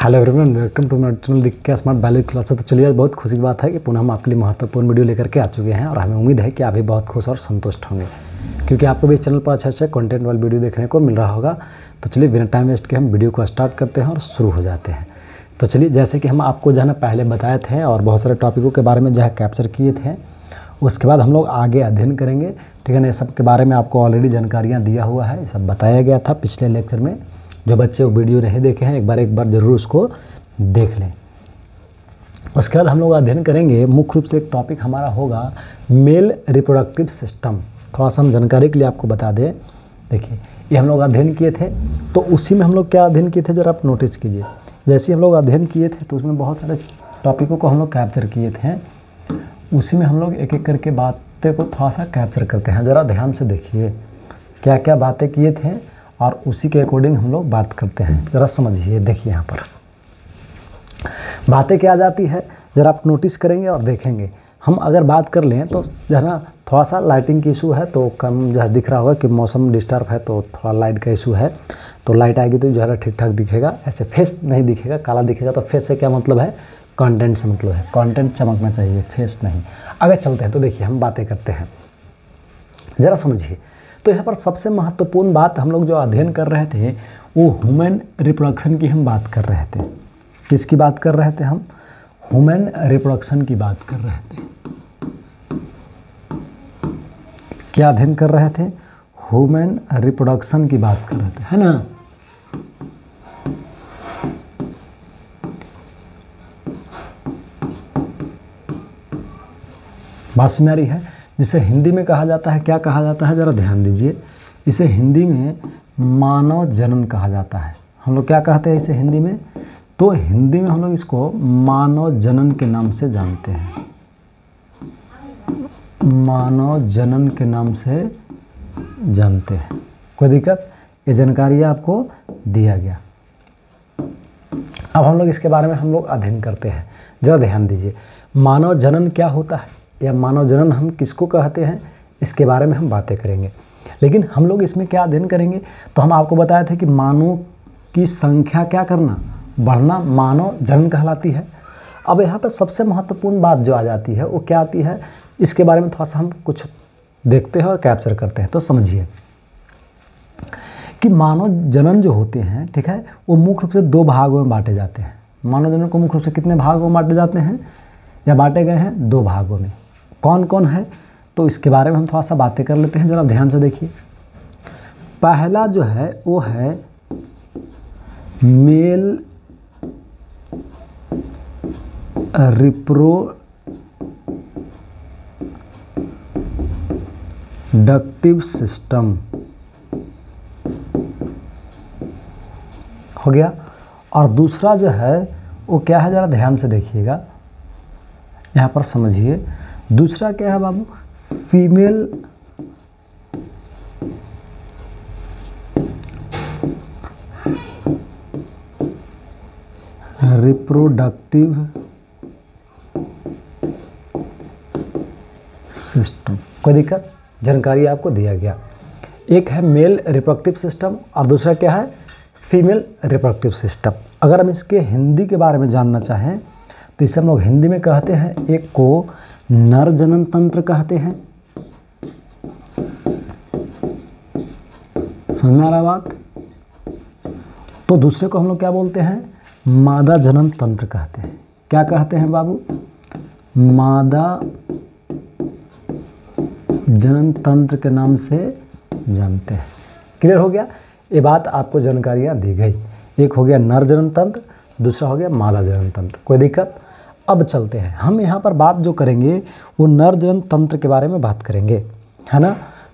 Hello everyone, welcome to my channel क्या smart value class. तो चलिए, आज बहुत खुशी की बात है कि पुनः हम आपके लिए महत्वपूर्ण वीडियो लेकर के आ चुके हैं और हमें उम्मीद है कि आप भी बहुत खुश और संतुष्ट होंगे, क्योंकि आपको भी इस चैनल पर अच्छे कंटेंट वाली वीडियो देखने को मिल रहा होगा। तो चलिए, बिना टाइम वेस्ट के हम वीडियो को स्टार्ट करते हैं और शुरू हो जाते हैं। तो चलिए, जैसे कि हम आपको जो है ना पहले बताए थे और बहुत सारे टॉपिकों के बारे में जो है कैप्चर किए थे, उसके बाद हम लोग आगे अध्ययन करेंगे। ठीक है ना, ये सब के बारे में आपको ऑलरेडी जानकारियाँ दिया हुआ है, ये सब बताया गया था पिछले लेक्चर में। जो बच्चे वो वीडियो नहीं देखे हैं, एक बार ज़रूर उसको देख लें। उसके बाद हम लोग अध्ययन करेंगे, मुख्य रूप से एक टॉपिक हमारा होगा मेल रिप्रोडक्टिव सिस्टम। थोड़ा सा हम जानकारी के लिए आपको बता दें। देखिए, ये हम लोग अध्ययन किए थे, तो उसी में हम लोग क्या अध्ययन किए थे जरा आप नोटिस कीजिए। जैसे हम लोग अध्ययन किए थे तो उसमें बहुत सारे टॉपिकों को हम लोग कैप्चर किए थे, उसी में हम लोग एक एक करके बातें को थोड़ा सा कैप्चर करते हैं। ज़रा ध्यान से देखिए क्या क्या बातें किए थे और उसी के अकॉर्डिंग हम लोग बात करते हैं। ज़रा समझिए, देखिए यहाँ पर बातें क्या आ जाती है, ज़रा आप नोटिस करेंगे और देखेंगे। हम अगर बात कर लें तो जो है ना, थोड़ा सा लाइटिंग की इशू है, तो कम जो है दिख रहा होगा कि मौसम डिस्टर्ब है, तो थोड़ा लाइट का इशू है। तो लाइट आएगी तो जो है ठीक ठाक दिखेगा, ऐसे फेस नहीं दिखेगा, काला दिखेगा। तो फेस से क्या मतलब है, कंटेंट से मतलब है। कंटेंट चमकना चाहिए, फेस नहीं। आगे चलते हैं, तो देखिए हम बातें करते हैं, ज़रा समझिए। तो यहाँ पर सबसे महत्वपूर्ण बात हम लोग जो अध्ययन कर रहे थे वो ह्यूमन रिप्रोडक्शन की हम बात कर रहे थे। किसकी बात कर रहे थे हम? ह्यूमन रिप्रोडक्शन की बात कर रहे थे। क्या अध्ययन कर रहे थे? ह्यूमन रिप्रोडक्शन की बात कर रहे थे, है ना। बात समझ आ रही है? जिसे हिंदी में कहा जाता है, क्या कहा जाता है, ज़रा ध्यान दीजिए। इसे हिंदी में मानव जनन कहा जाता है। हम लोग क्या कहते हैं इसे हिंदी में? तो हिंदी में हम लोग इसको मानव जनन के नाम से जानते हैं। मानव जनन के नाम से जानते हैं। कोई दिक्कत? ये जानकारी आपको दिया गया। अब हम लोग इसके बारे में हम लोग अध्ययन करते हैं। ज़रा ध्यान दीजिए, मानव जनन क्या होता है या मानव जनन हम किसको कहते हैं, इसके बारे में हम बातें करेंगे। लेकिन हम लोग इसमें क्या अध्ययन करेंगे, तो हम आपको बताए थे कि मानव की संख्या क्या करना, बढ़ना, मानव जनन कहलाती है। अब यहाँ पर सबसे महत्वपूर्ण बात जो आ जाती है वो क्या आती है, इसके बारे में थोड़ा सा हम कुछ देखते हैं और कैप्चर करते हैं। तो समझिए कि मानव जनन जो होते हैं, ठीक है, वो मुख्य रूप से दो भागों में बांटे जाते हैं। मानव जनन को मुख्य रूप से कितने भागों में बांटे जाते हैं या बांटे गए हैं? दो भागों में। कौन कौन है, तो इसके बारे में हम थोड़ा सा बातें कर लेते हैं। ज़रा ध्यान से देखिए। पहला जो है वो है मेल रिप्रोडक्टिव सिस्टम हो गया। और दूसरा जो है वो क्या है, ज़रा ध्यान से देखिएगा, यहाँ पर समझिए। दूसरा क्या है बाबू? Female reproductive system. कोई दिक्कत? जानकारी आपको दिया गया। एक है मेल रिप्रोडक्टिव सिस्टम और दूसरा क्या है, फीमेल रिप्रोडक्टिव सिस्टम। अगर हम इसके हिंदी के बारे में जानना चाहें तो इसे हम लोग हिंदी में कहते हैं, एक को नर जनन तंत्र कहते हैं। समझ में आ रहा बात? तो दूसरे को हम लोग क्या बोलते हैं, मादा जनन तंत्र कहते हैं। क्या कहते हैं बाबू? मादा जनन तंत्र के नाम से जानते हैं। क्लियर हो गया? ये बात आपको जानकारियाँ दी गई। एक हो गया नर जनन तंत्र, दूसरा हो गया मादा जनन तंत्र। कोई दिक्कत? अब चलते हैं, हम यहाँ पर बात जो करेंगे वो नर जनन तंत्र के बारे में बात करेंगे, है ना।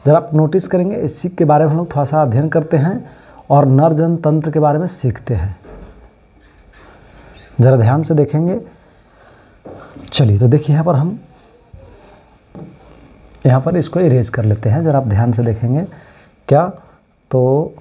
ज़रा आप नोटिस करेंगे, इसी के बारे में हम लोग थोड़ा सा अध्ययन करते हैं और नर जनन तंत्र के बारे में सीखते हैं। ज़रा ध्यान से देखेंगे। चलिए, तो देखिए यहाँ पर इसको इरेज कर लेते हैं। ज़रा आप ध्यान से देखेंगे क्या, तो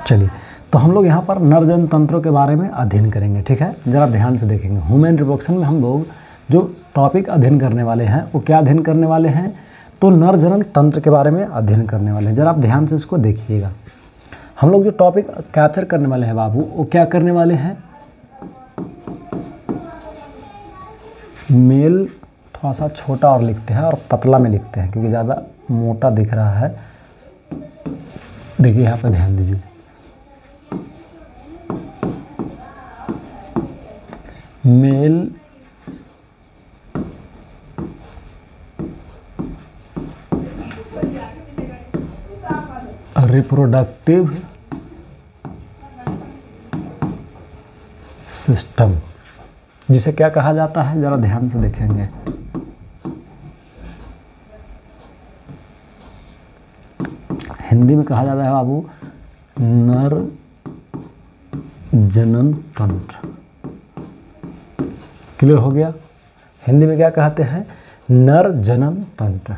चलिए तो हम लोग यहाँ पर नर जनन तंत्रों के बारे में अध्ययन करेंगे, ठीक है। ज़रा ध्यान से देखेंगे। ह्यूमन रिप्रोडक्शन में हम लोग जो टॉपिक अध्ययन करने वाले हैं वो क्या अध्ययन करने वाले हैं, तो नर जनन तंत्र के बारे में अध्ययन करने वाले हैं। ज़रा आप ध्यान से इसको देखिएगा। हम लोग जो टॉपिक कैप्चर करने वाले हैं बाबू, वो क्या करने वाले हैं, मेल थोड़ा सा छोटा और लिखते हैं और पतला में लिखते हैं क्योंकि ज़्यादा मोटा दिख रहा है। देखिए यहाँ पर ध्यान दीजिए, मेल रिप्रोडक्टिव सिस्टम, जिसे क्या कहा जाता है, ज़रा ध्यान से देखेंगे। हिंदी में कहा जाता है बाबू नर जनन तंत्र। क्लियर हो गया। हिंदी में क्या कहते हैं, नर जनन तंत्र।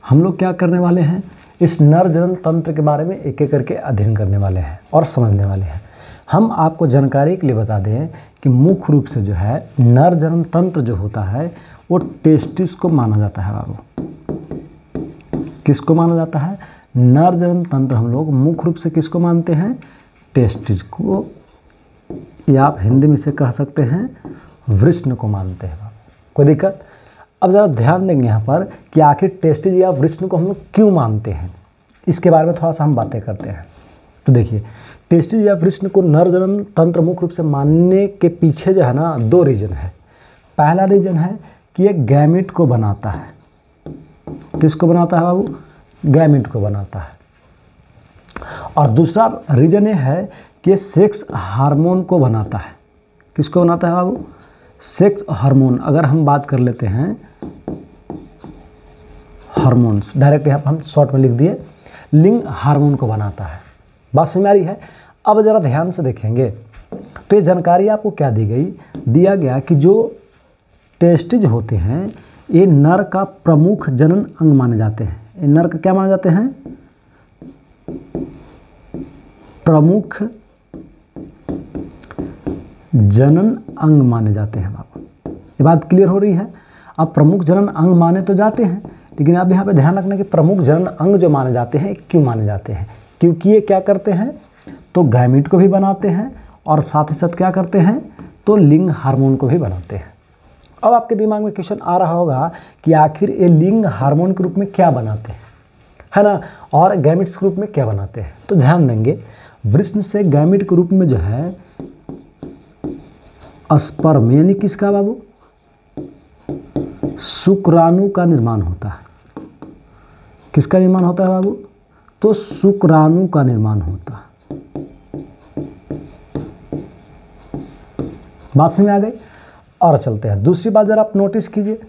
हम लोग क्या करने वाले हैं, इस नर जनन तंत्र के बारे में एक एक करके अध्ययन करने वाले हैं और समझने वाले हैं। हम आपको जानकारी के लिए बता दें कि मुख्य रूप से जो है नर जनन तंत्र जो होता है वो टेस्टिस को माना जाता है बाबू। किसको माना जाता है, नर जनन तंत्र हम लोग मुख्य रूप से किसको मानते हैं, टेस्टिस को, या आप हिंदी में से कह सकते हैं वृष्ण को मानते हैं बाबू। कोई दिक्कत। अब ज़रा ध्यान देंगे यहाँ पर कि आखिर टेस्टिस या वृष्ण को हम लोग क्यों मानते हैं, इसके बारे में थोड़ा सा हम बातें करते हैं। तो देखिए, टेस्टिस या वृष्ण को नर जनन तंत्र मुख्य रूप से मानने के पीछे जो है ना, दो रीजन है। पहला रीजन है कि ये गैमेट को बनाता है। किसको बनाता है बाबू, गैमेट को बनाता है। और दूसरा रीजन ये है कि ये सेक्स हार्मोन को बनाता है। किसको बनाता है बाबू, सेक्स हार्मोन। अगर हम बात कर लेते हैं हार्मोन्स, डायरेक्ट यहाँ पर हम शॉर्ट में लिख दिए, लिंग हार्मोन को बनाता है। बात समझ में आ रही है। अब ज़रा ध्यान से देखेंगे तो ये जानकारी आपको क्या दी गई, दिया गया कि जो टेस्टिज होते हैं ये नर का प्रमुख जनन अंग माने जाते हैं। ये नर का क्या माने जाते हैं, प्रमुख जनन अंग माने जाते हैं बाबू। ये बात क्लियर हो रही है। अब प्रमुख जनन अंग माने तो जाते हैं, लेकिन अब यहाँ पे ध्यान रखना कि प्रमुख जनन अंग जो माने जाते हैं क्यों माने जाते हैं, क्योंकि ये क्या करते हैं, तो गैमेट को भी बनाते हैं और साथ ही साथ क्या करते हैं, तो लिंग हार्मोन को भी बनाते हैं। अब आपके दिमाग में क्वेश्चन आ रहा होगा कि आखिर ये लिंग हार्मोन के रूप में क्या बनाते हैं, है ना, और गैमेट्स के रूप में क्या बनाते हैं। तो ध्यान देंगे, वृष्ण से गैमेट के रूप में जो है स्पर्म यानी किसका बाबू, शुक्राणु का निर्माण होता है। किसका निर्माण होता है बाबू, तो शुक्राणु का निर्माण होता है। बात समझ में आ गई। और चलते हैं दूसरी बात, जरा आप नोटिस कीजिए।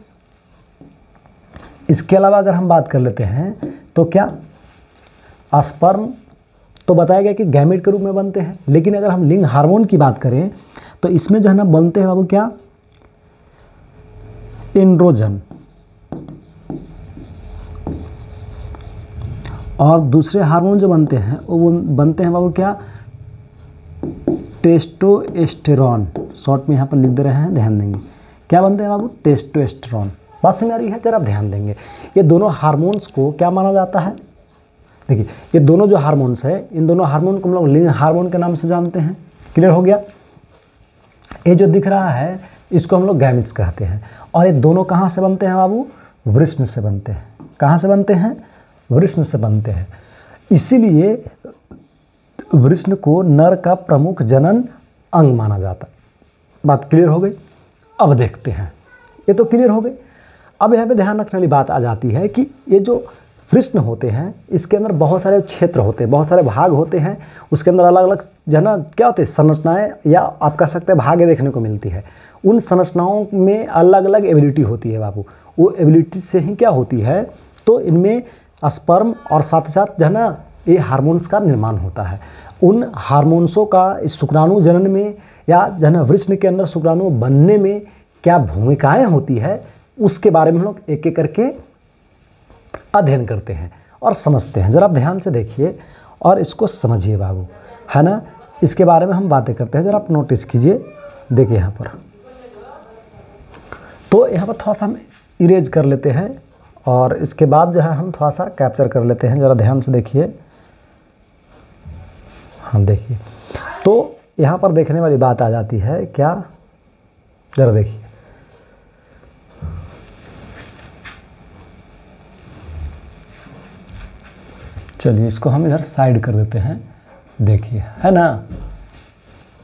इसके अलावा अगर हम बात कर लेते हैं तो क्या स्पर्म तो बताया गया कि गैमेट के रूप में बनते हैं, लेकिन अगर हम लिंग हार्मोन की बात करें तो इसमें जो है ना बनते हैं बाबू क्या, एंड्रोजन, और दूसरे हार्मोन जो बनते हैं वो बनते हैं बाबू क्या, टेस्टोस्टेरोन। शॉर्ट में यहाँ पर लिख दे रहे हैं, ध्यान देंगे क्या बनते हैं बाबू, टेस्टोस्टेरोन। बात समझ आ रही है। जरा ध्यान देंगे, ये दोनों हार्मोन्स को क्या माना जाता है, देखिए ये दोनों जो हार्मोन्स है, इन दोनों हार्मोन को हम लोग लिंग हार्मोन के नाम से जानते हैं। क्लियर हो गया। ये जो दिख रहा है इसको हम लोग गैमेट्स कहते हैं, और ये दोनों कहाँ से बनते हैं बाबू, वृष्ण से बनते हैं। कहाँ से बनते हैं, वृष्ण से बनते हैं। इसीलिए वृष्ण को नर का प्रमुख जनन अंग माना जाता है। बात क्लियर हो गई। अब देखते हैं, ये तो क्लियर हो गई। अब यहाँ पे ध्यान रखने वाली बात आ जाती है कि ये जो वृष्ण होते हैं इसके अंदर बहुत सारे क्षेत्र होते हैं, बहुत सारे भाग होते हैं। उसके अंदर अलग अलग जो है ना क्या होते हैं, संरचनाएं, या आप कह सकते हैं भागे देखने को मिलती है। उन संरचनाओं में अलग अलग एबिलिटी होती है बाबू। वो एबिलिटी से ही क्या होती है, तो इनमें स्पर्म और साथ ही साथ जो है ना ये हार्मोन्स का निर्माण होता है। उन हार्मोन्सों का इस शुक्राणु जनन में या जो है ना वृष्ण के अंदर शुक्राणु बनने में क्या भूमिकाएं होती है, उसके बारे में हम लोग एक एक करके अध्ययन करते हैं और समझते हैं। ज़रा आप ध्यान से देखिए और इसको समझिए बाबू। है ना। इसके बारे में हम बातें करते हैं, ज़रा आप नोटिस कीजिए। देखिए यहाँ पर, तो यहाँ पर थोड़ा सा हम इरेज कर लेते हैं और इसके बाद जो है हम थोड़ा सा कैप्चर कर लेते हैं। ज़रा ध्यान से देखिए। हाँ देखिए, तो यहाँ पर देखने वाली बात आ जाती है क्या, ज़रा देखिए। चलिए इसको हम इधर साइड कर देते हैं, देखिए, है ना।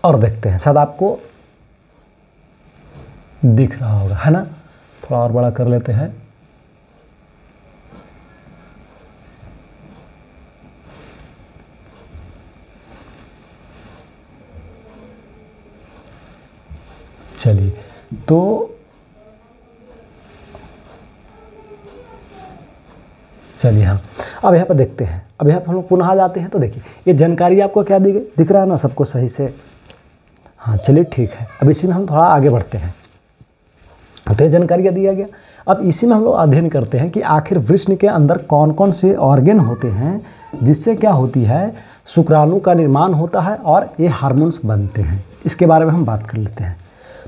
और देखते हैं, शायद आपको दिख रहा होगा, है ना। थोड़ा और बड़ा कर लेते हैं। चलिए, तो चलिए हाँ, अब यहाँ पर देखते हैं। अब यहाँ पर हम लोग पुनः जाते हैं, तो देखिए ये जानकारी आपको क्या दी गई, दिख रहा है ना सबको सही से। हाँ चलिए ठीक है, अब इसी में हम थोड़ा आगे बढ़ते हैं। तो ये जानकारी दिया गया, अब इसी में हम लोग अध्ययन करते हैं कि आखिर वृष्ण के अंदर कौन कौन से ऑर्गेन होते हैं जिससे क्या होती है, शुक्राणु का निर्माण होता है और ये हार्मोन्स बनते हैं। इसके बारे में हम बात कर लेते हैं।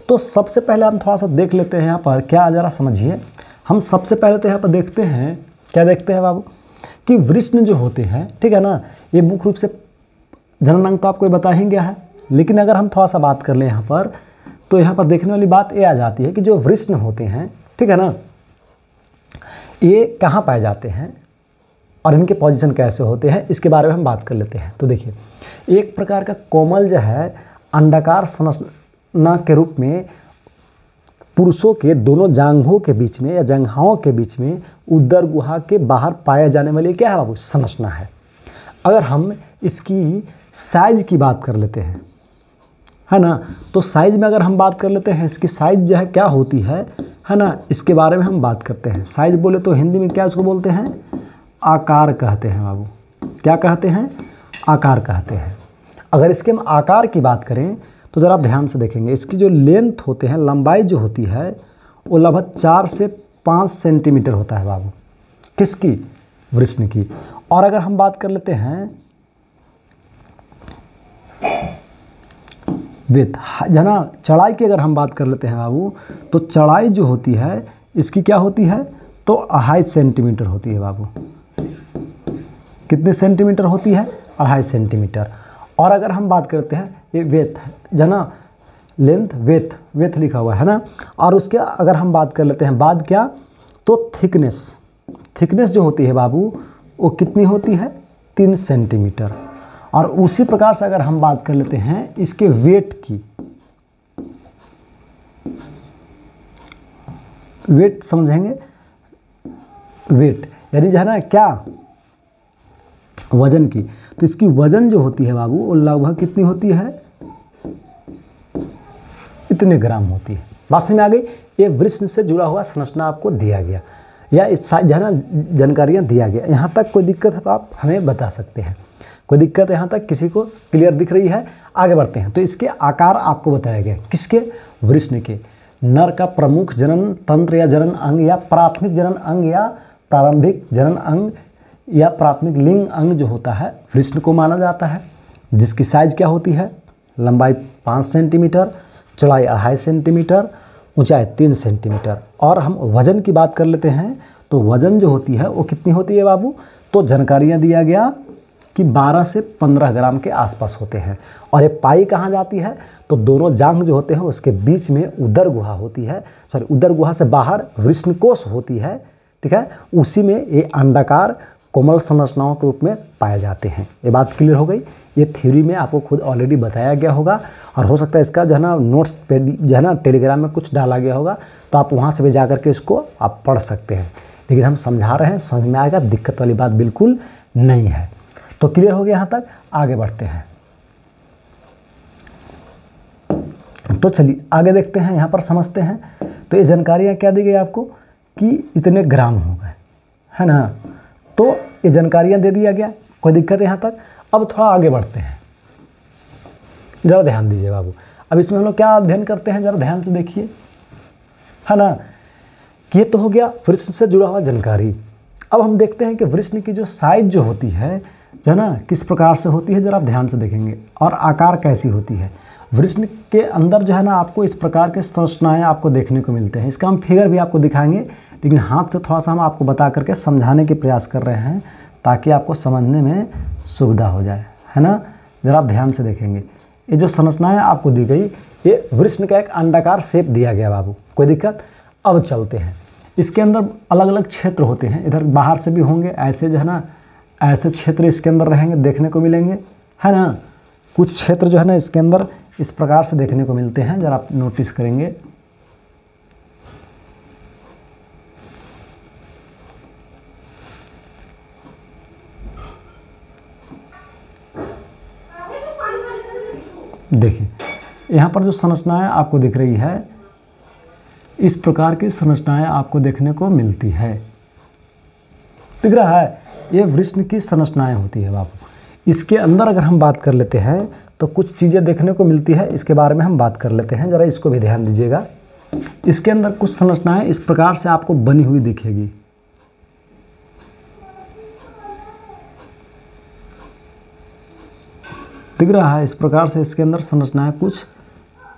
तो सबसे पहले हम थोड़ा सा देख लेते हैं यहाँ पर, क्या ज़रा समझिए। हम सबसे पहले तो यहाँ पर देखते हैं, क्या देखते हैं बाबू, कि वृष्ण जो होते हैं, ठीक है ना, ये मुख्य रूप से जनन अंग तो आपको बता ही गया है, लेकिन अगर हम थोड़ा सा बात कर लें यहाँ पर, तो यहाँ पर देखने वाली बात ये आ जाती है कि जो वृष्ण होते हैं, ठीक है ना, ये कहाँ पाए जाते हैं और इनके पोजीशन कैसे होते हैं, इसके बारे में हम बात कर लेते हैं। तो देखिए, एक प्रकार का कोमल जो है अंडाकार संरचना के रूप में पुरुषों के दोनों जांघों के बीच में या जंघाओं के बीच में उदर गुहा के बाहर पाए जाने वाली क्या है बाबू, संरचना है। अगर हम इसकी साइज की बात कर लेते हैं, है ना, तो साइज में अगर हम बात कर लेते हैं, इसकी साइज जो है क्या होती है ना, इसके बारे में हम बात करते हैं। साइज बोले तो हिंदी में क्या इसको बोलते हैं, आकार कहते हैं बाबू। क्या कहते हैं, आकार कहते हैं। अगर इसके हम आकार की बात करें तो ज़रा आप ध्यान से देखेंगे, इसकी जो लेंथ होते हैं, लंबाई जो होती है, वो लगभग 4 से 5 सेंटीमीटर होता है बाबू, किसकी, वृष्ण की। और अगर हम बात कर लेते हैं विथ, है ना, चौड़ाई की अगर हम बात कर लेते हैं बाबू, तो चौड़ाई जो होती है इसकी क्या होती है, तो 2.5 सेंटीमीटर होती है बाबू। कितने सेंटीमीटर होती है, 2.5 सेंटीमीटर। और अगर हम बात करते हैं ये वेथ, है ना, लेंथ, वेथ लिखा हुआ है ना। और उसके अगर हम बात कर लेते हैं बाद क्या, तो थिकनेस जो होती है बाबू, वो कितनी होती है, 3 सेंटीमीटर। और उसी प्रकार से अगर हम बात कर लेते हैं इसके वेट की, वेट समझेंगे, वेट यानी जो है ना क्या, वजन की। तो इसकी वजन जो होती है बाबू, वो लगभग कितनी होती है, इतने ग्राम होती है। बात समझ में आ गई। ये वृष्ण से जुड़ा हुआ संरचना आपको दिया गया, या इस जो है ना जानकारियाँ दिया गया। यहाँ तक कोई दिक्कत है तो आप हमें बता सकते हैं। कोई दिक्कत है यहाँ तक, किसी को क्लियर दिख रही है? आगे बढ़ते हैं। तो इसके आकार आपको बताया गया, किसके, वृष्ण के। नर का प्रमुख जनन तंत्र या जनन अंग या प्राथमिक जनन अंग या प्रारंभिक जनन अंग या प्राथमिक लिंग अंग जो होता है, वृष्ण को माना जाता है, जिसकी साइज क्या होती है, लंबाई 5 सेंटीमीटर, चौड़ाई 2.5 सेंटीमीटर, ऊंचाई 3 सेंटीमीटर। और हम वजन की बात कर लेते हैं, तो वजन जो होती है वो कितनी होती है बाबू, तो जानकारियाँ दिया गया कि 12 से 15 ग्राम के आसपास होते हैं। और ये पाई कहाँ जाती है, तो दोनों जांघ जो होते हैं उसके बीच में उदर गुहा होती है, उदर गुहा से बाहर वृष्णकोश होती है, ठीक है, उसी में ये अंडाकार कोमल संरचनाओं के रूप में पाए जाते हैं। ये बात क्लियर हो गई। ये थ्योरी में आपको खुद ऑलरेडी बताया गया होगा, और हो सकता है इसका जो है ना नोट्स पे जो है ना टेलीग्राम में कुछ डाला गया होगा, तो आप वहाँ से भी जा करके इसको आप पढ़ सकते हैं। लेकिन हम समझा रहे हैं, समझ में आएगा, दिक्कत वाली बात बिल्कुल नहीं है। तो क्लियर हो गया यहाँ तक, आगे बढ़ते हैं। तो चलिए आगे देखते हैं, यहाँ पर समझते हैं। तो ये जानकारियाँ क्या दी गई आपको कि इतने ग्राम हो गए, है ना। तो ये जानकारियाँ दे दिया गया, कोई दिक्कत है यहाँ तक। अब थोड़ा आगे बढ़ते हैं, ज़रा ध्यान दीजिए बाबू। अब इसमें हम लोग क्या अध्ययन करते हैं, ज़रा ध्यान से देखिए, है ना, कि ये तो हो गया वृष्ण से जुड़ा हुआ जानकारी। अब हम देखते हैं कि वृष्ण की जो साइज जो होती है, जो है ना किस प्रकार से होती है, जरा आप ध्यान से देखेंगे, और आकार कैसी होती है। वृष्ण के अंदर जो है ना आपको इस प्रकार के संरचनाएं आपको देखने को मिलते हैं। इसका हम फिगर भी आपको दिखाएंगे, लेकिन हाथ से थोड़ा सा हम आपको बता करके समझाने के प्रयास कर रहे हैं ताकि आपको समझने में सुविधा हो जाए, है ना। ज़रा आप ध्यान से देखेंगे, ये जो संरचनाएं आपको दी गई, ये वृष्ण का एक अंडाकार शेप दिया गया बाबू, कोई दिक्कत। अब चलते हैं, इसके अंदर अलग अलग क्षेत्र होते हैं, इधर बाहर से भी होंगे, ऐसे जो है ना ऐसे क्षेत्र इसके अंदर रहेंगे, देखने को मिलेंगे, है ना। कुछ क्षेत्र जो है ना इसके अंदर इस प्रकार से देखने को मिलते हैं, जरा आप नोटिस करेंगे। देखिए यहाँ पर जो संरचनाएं आपको दिख रही है, इस प्रकार की संरचनाएं आपको देखने को मिलती है, दिख रहा है। ये वृष्ण की संरचनाएं होती है बाबू। इसके अंदर अगर हम बात कर लेते हैं तो कुछ चीज़ें देखने को मिलती है, इसके बारे में हम बात कर लेते हैं, ज़रा इसको भी ध्यान दीजिएगा। इसके अंदर कुछ संरचनाएं इस प्रकार से आपको बनी हुई दिखेगी, दिख रहा है। इस प्रकार से इसके अंदर संरचनाएं कुछ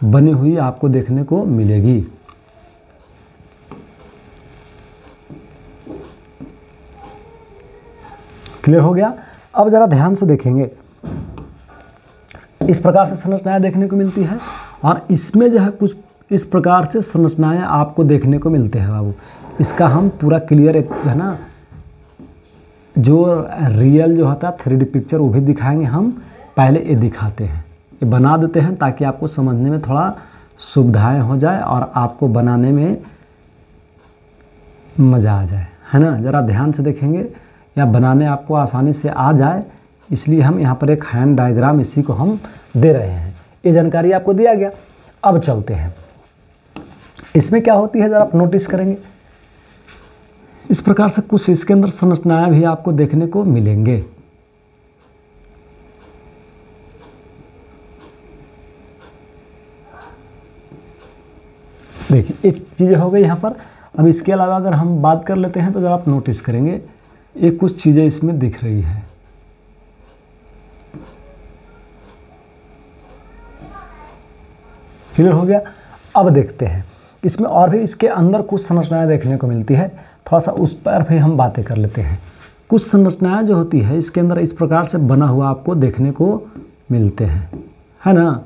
बनी हुई आपको देखने को मिलेगी। क्लियर हो गया। अब ज़रा ध्यान से देखेंगे, इस प्रकार से संरचनाएं देखने को मिलती है, और इसमें जो है कुछ इस प्रकार से संरचनाएं आपको देखने को मिलते हैं बाबू। इसका हम पूरा क्लियर एक जो है ना जो रियल जो होता है 3D पिक्चर वो भी दिखाएंगे हम। पहले ये दिखाते हैं, ये बना देते हैं ताकि आपको समझने में थोड़ा सुविधाएं हो जाए और आपको बनाने में मज़ा आ जाए, है ना। ज़रा ध्यान से देखेंगे, या बनाने आपको आसानी से आ जाए, इसलिए हम यहाँ पर एक हैंड डायग्राम इसी को हम दे रहे हैं। ये जानकारी आपको दिया गया। अब चलते हैं, इसमें क्या होती है, ज़रा आप नोटिस करेंगे। इस प्रकार से कुछ इसके अंदर संरचनाएं भी आपको देखने को मिलेंगे। देखिए ये चीज़ें हो गई यहाँ पर। अब इसके अलावा अगर हम बात कर लेते हैं तो ज़रा आप नोटिस करेंगे, ये कुछ चीज़ें इसमें दिख रही है। क्लियर हो गया। अब देखते हैं इसमें और भी इसके अंदर कुछ संरचनाएं देखने को मिलती है, थोड़ा सा उस पर भी हम बातें कर लेते हैं। कुछ संरचनाएं जो होती है इसके अंदर इस प्रकार से बना हुआ आपको देखने को मिलते हैं, है ना।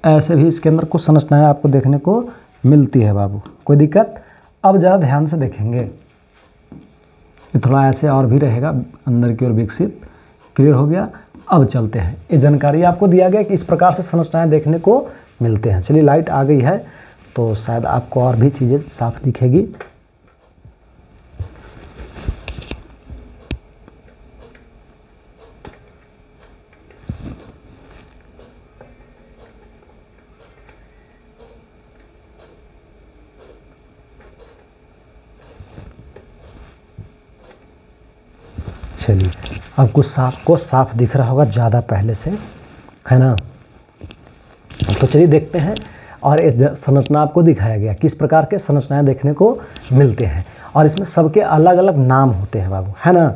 ऐसे भी इसके अंदर कुछ संरचनाएं आपको देखने को मिलती है बाबू, कोई दिक्कत। अब ज़रा ध्यान से देखेंगे, ये थोड़ा ऐसे और भी रहेगा अंदर की ओर विकसित। क्लियर हो गया। अब चलते हैं, ये जानकारी आपको दिया गया कि इस प्रकार से संरचनाएं देखने को मिलते हैं। चलिए लाइट आ गई है तो शायद आपको और भी चीज़ें साफ दिखेगी। चलिए अब कुछ साफ दिख रहा होगा ज़्यादा पहले से, है ना। तो चलिए देखते हैं। और इस संरचना आपको दिखाया गया किस प्रकार के संरचनाएं देखने को मिलते हैं, और इसमें सबके अलग अलग नाम होते हैं बाबू, है ना।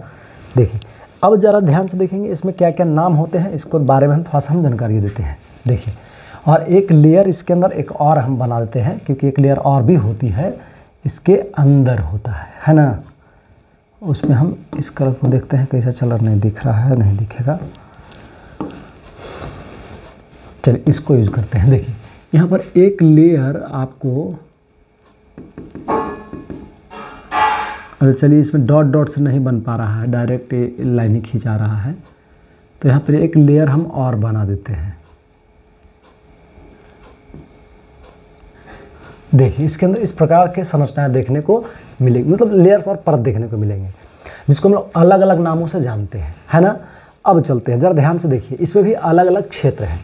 देखिए अब ज़रा ध्यान से देखेंगे इसमें क्या क्या नाम होते हैं, इसको बारे में हम थोड़ा सा हम जानकारी देते हैं। देखिए, और एक लेयर इसके अंदर एक और हम बना देते हैं, क्योंकि एक लेयर और भी होती है इसके अंदर होता है ना। उसमें हम इस कलर को देखते हैं कैसा चलर नहीं दिख रहा है, नहीं दिखेगा। चलिए इसको यूज़ करते हैं। देखिए यहाँ पर एक लेयर आपको, अरे चलिए इसमें डॉट डॉट से नहीं बन पा रहा है, डायरेक्ट लाइन ही खींचा रहा है, तो यहाँ पर एक लेयर हम और बना देते हैं। देखिए इसके अंदर इस प्रकार के संरचनाएं देखने को मिलेंगी, मतलब लेयर्स और परत देखने को मिलेंगे, जिसको हम लोग अलग अलग नामों से जानते हैं, है ना। अब चलते हैं, ज़रा ध्यान से देखिए, इसमें भी अलग अलग क्षेत्र हैं।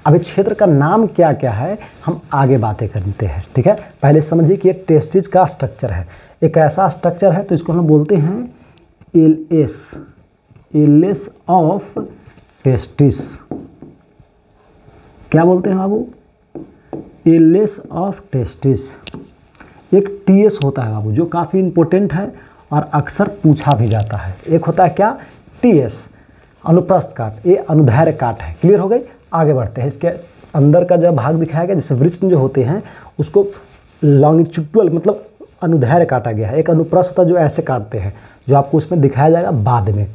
अब इस क्षेत्र का नाम क्या क्या है हम आगे बातें करते हैं, ठीक है। पहले समझिए कि एक टेस्टिज का स्ट्रक्चर है, एक ऐसा स्ट्रक्चर है, तो इसको हम बोलते हैं एलेस ऑफ टेस्टिस। क्या बोलते हैं बाबू? एलेस ऑफ टेस्टिस। एक टीएस होता है बाबू, जो काफ़ी इंपॉर्टेंट है और अक्सर पूछा भी जाता है। एक होता है क्या? टीएस, अनुप्रस्थ काट, ये अनुदैर्घ्य काट है। क्लियर हो गई। आगे बढ़ते हैं। इसके अंदर का जो भाग दिखाया गया, जैसे वृष्ण जो होते हैं उसको लॉन्गिट्यूडल मतलब अनुदैर्घ्य काटा गया है। एक अनुप्रस्थ होता है जो ऐसे काटते हैं, जो आपको उसमें दिखाया जाएगा बाद में।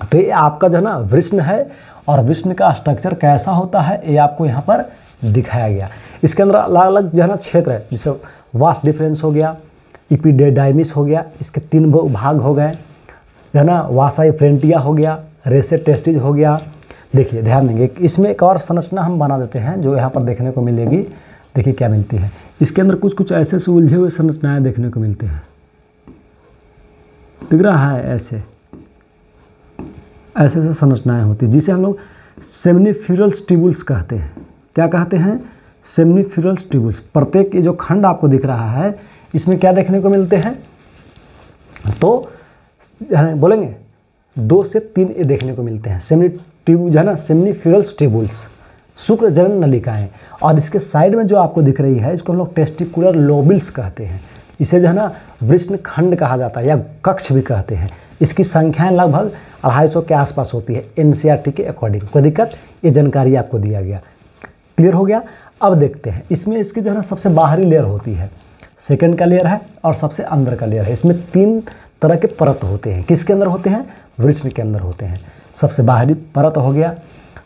तो ये आपका जो है ना वृष्ण है, और वृष्ण का स्ट्रक्चर कैसा होता है ये आपको यहाँ पर दिखाया गया। इसके अंदर अलग अलग जो है ना क्षेत्र है, जैसे वास डिफरेंस हो गया, इपिडेडाइमिस हो गया, इसके 3 भाग हो गए, है ना, वासाई फ्रेंटिया हो गया, रेसे टेस्टिज हो गया। देखिए ध्यान देंगे, इसमें एक और संरचना हम बना देते हैं जो यहाँ पर देखने को मिलेगी। देखिए क्या मिलती है, इसके अंदर कुछ कुछ ऐसे उलझे हुए संरचनाएं देखने को मिलते हैं। दिख रहा है, ऐसे ऐसे संरचनाएं होती हैं जिसे हम लोग सेमनीफ्यूरल्स ट्यूबुल्स कहते हैं। क्या कहते हैं? सेमनीफ्यूरल्स ट्यूबुल्स। प्रत्येक ये जो खंड आपको दिख रहा है इसमें क्या देखने को मिलते हैं? तो बोलेंगे 2 से 3 ये देखने को मिलते हैं। सेमनी ट्यूब जो है ना, सेमनीफ्यूरल्स ट्यूबुल्स, शुक्र जनन नलिकाएं। और इसके साइड में जो आपको दिख रही है इसको हम लोग टेस्टिकुलर लोबिल्स कहते हैं। इसे जो है ना वृष्ण खंड कहा जाता है या कक्ष भी कहते हैं। इसकी संख्याएं लगभग 250 के आसपास होती है एनसीईआरटी के अकॉर्डिंग। कोई दिक्कत? ये जानकारी आपको दिया गया। क्लियर हो गया। अब देखते हैं, इसमें इसकी जो है ना सबसे बाहरी लेयर होती है, सेकंड का लेयर है और सबसे अंदर का लेयर है। इसमें 3 तरह के परत होते हैं। किसके अंदर होते हैं? वृष्ण के अंदर होते हैं। सबसे बाहरी परत हो गया,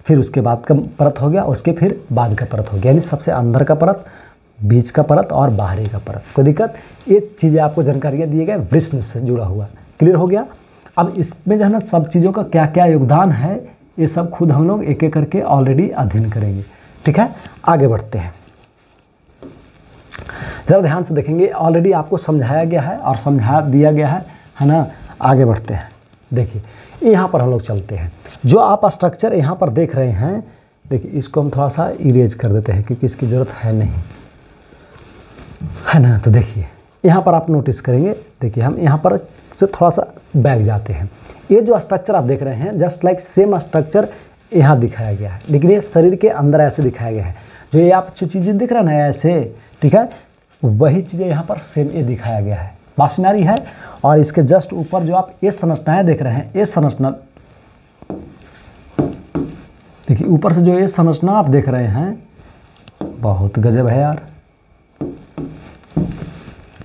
फिर उसके बाद का परत हो गया, उसके फिर बाद का परत हो गया, यानी सबसे अंदर का परत, बीच का परत और बाहरी का परत। कोई दिक्कत? ये चीज़ें आपको जानकारियाँ दिए गए वृष्ण से जुड़ा हुआ। क्लियर हो गया। अब इसमें जो है ना सब चीज़ों का क्या क्या योगदान है ये सब खुद हम लोग एक एक करके ऑलरेडी अध्ययन करेंगे। ठीक है, आगे बढ़ते हैं। ज़रा ध्यान से देखेंगे, ऑलरेडी आपको समझाया गया है और समझा दिया गया है ना। आगे बढ़ते हैं। देखिए यहाँ पर हम लोग चलते हैं। जो आप स्ट्रक्चर यहाँ पर देख रहे हैं, देखिए इसको हम थोड़ा सा इरेज कर देते हैं क्योंकि इसकी ज़रूरत है नहीं, है ना। तो देखिए यहाँ पर आप नोटिस करेंगे, देखिए हम यहाँ पर से थोड़ा सा बैक जाते हैं। ये जो स्ट्रक्चर आप देख रहे हैं जस्ट लाइक सेम स्ट्रक्चर यहाँ दिखाया गया है, लेकिन ये शरीर के अंदर ऐसे दिखाया गया है। जो ये आप जो चीज़ें दिख रहा है ना ऐसे, ठीक है, वही चीज़ें यहाँ पर सेम ये दिखाया गया है। बात सुन आ रही है। और इसके जस्ट ऊपर जो आप ये संरचनाएँ देख रहे हैं, ये संरचना देखिए, ऊपर से जो ये संरचना आप देख रहे हैं बहुत गजब है यार।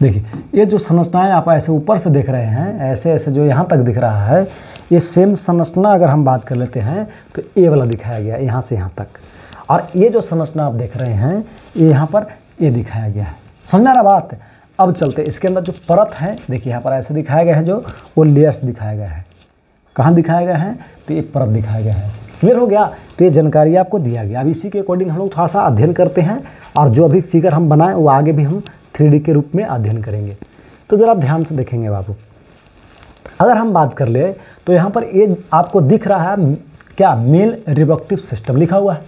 देखिए ये जो संरचनाएं आप ऐसे ऊपर से देख रहे हैं, ऐसे ऐसे जो यहाँ तक दिख रहा है, ये सेम संरचना अगर हम बात कर लेते हैं तो ये वाला दिखाया गया यहाँ से यहाँ तक। और ये जो संरचना आप देख रहे हैं ये यहाँ पर ये दिखाया गया है। समझना रहा बात। अब चलते, इसके अंदर जो परत है देखिए यहाँ पर ऐसे दिखाया गया है, जो वो लेयर्स दिखाया गया है। कहाँ दिखाया गया है? तो एक परत दिखाया गया है। क्लियर हो गया। तो ये जानकारी आपको दिया गया। अब इसी के अकॉर्डिंग हम लोग थोड़ा सा अध्ययन करते हैं, और जो अभी फिगर हम बनाए वो आगे भी हम 3D के रूप में अध्ययन करेंगे। तो ज़रा ध्यान से देखेंगे बाबू। अगर हम बात कर ले तो यहाँ पर ये आपको दिख रहा है क्या? मेल रिप्रोडक्टिव सिस्टम लिखा हुआ है।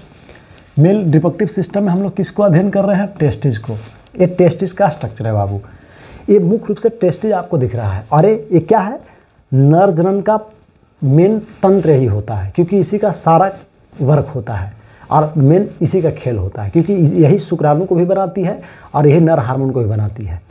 मेल रिप्रोडक्टिव सिस्टम में हम लोग किसको अध्ययन कर रहे हैं? टेस्टिस को। ये टेस्टिस का स्ट्रक्चर है बाबू। ये मुख्य रूप से टेस्टिस आपको दिख रहा है। और ये क्या है? नर जनन का मेन तंत्र ही होता है, क्योंकि इसी का सारा वर्क होता है और मेन इसी का खेल होता है, क्योंकि यही शुक्राणु को भी बनाती है और यही नर हार्मोन को भी बनाती है।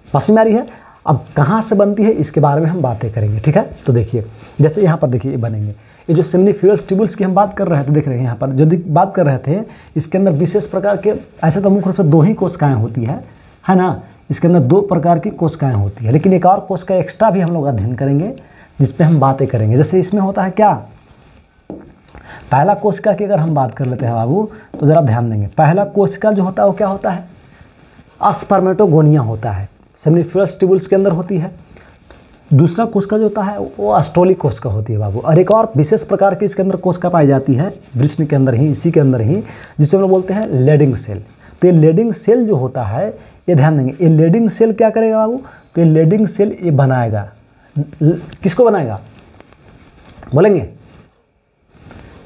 समझ में आ रही है। अब कहाँ से बनती है इसके बारे में हम बातें करेंगे। ठीक है, तो देखिए जैसे यहाँ पर देखिए ये बनेंगे, ये जो सेमनीफ्यूरल्स ट्यूबुल्स की हम बात कर रहे थे, देख रहे हैं यहाँ पर जो बात कर रहे थे, इसके अंदर विशेष प्रकार के, ऐसे तो मुख्य रूप से 2 ही कोशिकाएँ होती है ना। इसके अंदर 2 प्रकार की कोशिकाएँ होती है, लेकिन एक और कोशिका एक्स्ट्रा भी हम लोग अध्ययन करेंगे जिस पे हम बातें करेंगे। जैसे इसमें होता है क्या? पहला कोशिका की अगर हम बात कर लेते हैं बाबू, तो ज़रा ध्यान देंगे। पहला कोशिका जो होता है वो क्या होता है? स्पर्मेटोगोनिया होता है, सेमनीफ्यूरल्स ट्यूबुल्स के अंदर होती है। दूसरा कोशिका जो होता है वो अस्टोलिक कोशिका होती है बाबू। और एक और विशेष प्रकार की इसके अंदर कोशिका पाई जाती है वृष्ण के अंदर ही, इसी के अंदर ही, जिसे हम लोग बोलते हैं लेडिंग सेल। तो ये लेडिंग सेल जो होता है, ये ध्यान देंगे, ये लेडिंग सेल क्या करेगा बाबू? तो ये लेडिंग सेल ये बनाएगा, किसको बनाएगा? बोलेंगे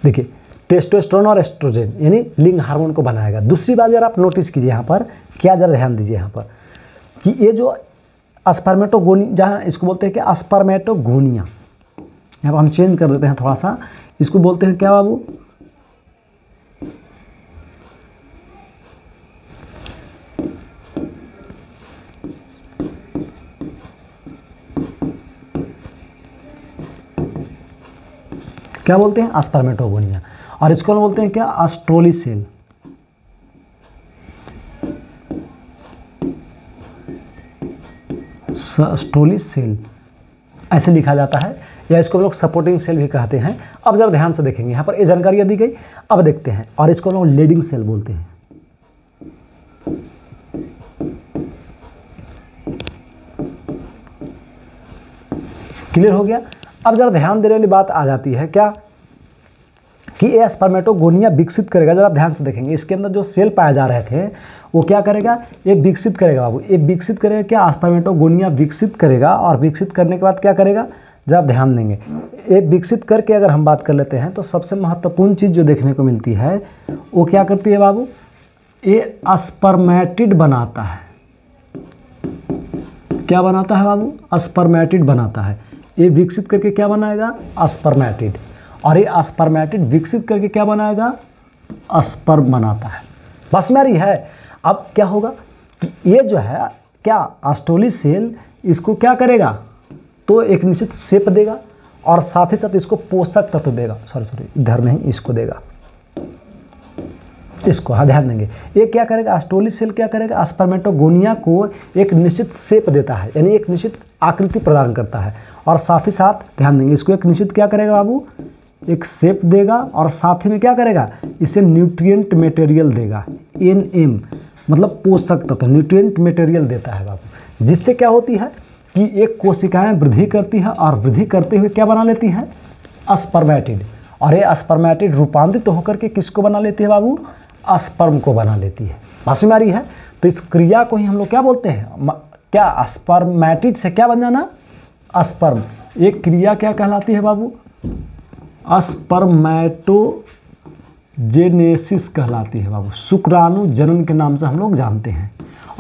देखिए टेस्टोस्टेरोन और एस्ट्रोजन यानी लिंग हार्मोन को बनाएगा। दूसरी बात जरा आप नोटिस कीजिए यहाँ पर, क्या जरा ध्यान दीजिए यहाँ पर कि ये जो स्पर्मेटोगोनी, जहाँ इसको बोलते हैं कि स्पर्मेटोगोनिया, यहाँ पर हम चेंज कर देते हैं थोड़ा सा, इसको बोलते हैं क्या बाबू? क्या बोलते हैं? स्पर्मेटोगोनिया। और इसको हम बोलते हैं क्या? एस्ट्रोली सेल। एस्ट्रोली सेल ऐसे लिखा जाता है, या इसको हम लोग सपोर्टिंग सेल भी कहते हैं। अब जरा ध्यान से देखेंगे, यहाँ पर ये जानकारी दी गई। अब देखते हैं, और इसको हम लोग लीडिंग सेल बोलते हैं। क्लियर हो गया? अब जरा ध्यान देने वाली बात आ जाती है क्या कि ये स्पर्मेटोगोनिया विकसित करेगा। जरा ध्यान से देखेंगे, इसके अंदर जो सेल पाए जा रहे थे वो क्या करेगा? ये विकसित करेगा बाबू। ये विकसित करेगा क्या? स्पर्मेटोगोनिया विकसित करेगा, और विकसित करने के बाद क्या करेगा? जरा ध्यान देंगे, ये विकसित करके अगर हम बात कर लेते हैं तो सबसे महत्वपूर्ण चीज़ जो देखने को मिलती है वो क्या करती है बाबू? ये स्पर्मेटिड बनाता है। क्या बनाता है बाबू? स्पर्मेटिड बनाता है। ये विकसित करके क्या बनाएगा? स्पर्मेटिड। और ये स्पर्मेटिड विकसित करके क्या बनाएगा? स्पर्म बनाता है। बस में आ रही है? अब क्या होगा कि ये जो है क्या एस्ट्रोली सेल इसको क्या करेगा? तो एक निश्चित शेप देगा, और साथ ही साथ इसको पोषक तत्व देगा। सॉरी इधर नहीं, इसको देगा, इसको। हाँ, ध्यान देंगे, ये क्या करेगा? एस्ट्रोली सेल क्या करेगा? स्पर्मेटोगोनिया को एक निश्चित शेप देता है, यानी एक निश्चित आकृति प्रदान करता है। और साथ ही साथ ध्यान देंगे, इसको एक निश्चित क्या करेगा बाबू? एक शेप देगा, और साथ ही में क्या करेगा? इसे न्यूट्रिएंट मटेरियल देगा। NM मतलब पोषक तत्व, न्यूट्रिएंट मटेरियल देता है बाबू, जिससे क्या होती है कि एक कोशिकाएं वृद्धि करती है, और वृद्धि करते हुए क्या बना लेती है? स्पर्मेटिड। और ये स्पर्मेटिड रूपांतरित होकर के किसको बना लेती है बाबू? स्पर्म को बना लेती है। समझ में आ रही है? तो इस क्रिया को ही हम लोग क्या बोलते हैं? क्या स्पर्मेटिड से क्या बन जाना? स्पर्म। एक क्रिया क्या कहलाती है बाबू? स्पर्मेटोजेनेसिस कहलाती है बाबू। शुक्राणु जनन के नाम से हम लोग जानते हैं।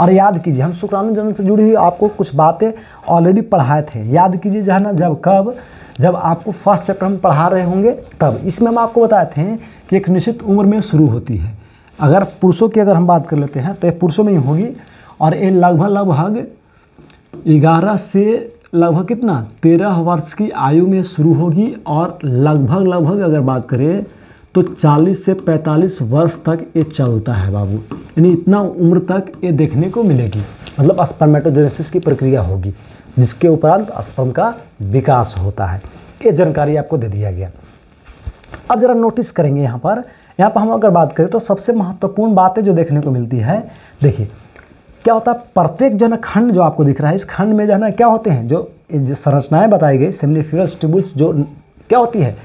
और याद कीजिए, हम शुक्राणु जनन से जुड़ी हुई आपको कुछ बातें ऑलरेडी पढ़ाए थे। याद कीजिए, जो है ना, जब आपको फर्स्ट चैप्टर हम पढ़ा रहे होंगे तब। इसमें हम आपको बताए थे कि एक निश्चित उम्र में शुरू होती है। अगर पुरुषों की अगर हम बात कर लेते हैं तो ये पुरुषों में ही होगी, और ये लगभग 11 से लगभग कितना 13 वर्ष की आयु में शुरू होगी, और लगभग अगर बात करें तो 40 से 45 वर्ष तक ये चलता है बाबू। यानी इतना उम्र तक ये देखने को मिलेगी, मतलब स्पर्मेटोजेनेसिस की प्रक्रिया होगी, जिसके उपरांत स्पर्म का विकास होता है। ये जानकारी आपको दे दिया गया। अब जरा नोटिस करेंगे, यहाँ पर हम अगर बात करें तो सबसे महत्वपूर्ण बातें जो देखने को मिलती है, देखिए क्या होता है, प्रत्येक जो है ना खंड जो आपको दिख रहा है, इस खंड में जो है ना क्या होते हैं, जो संरचनाएं बताई गई, सेमिनिफेरस ट्यूबुल्स जो क्या होती है,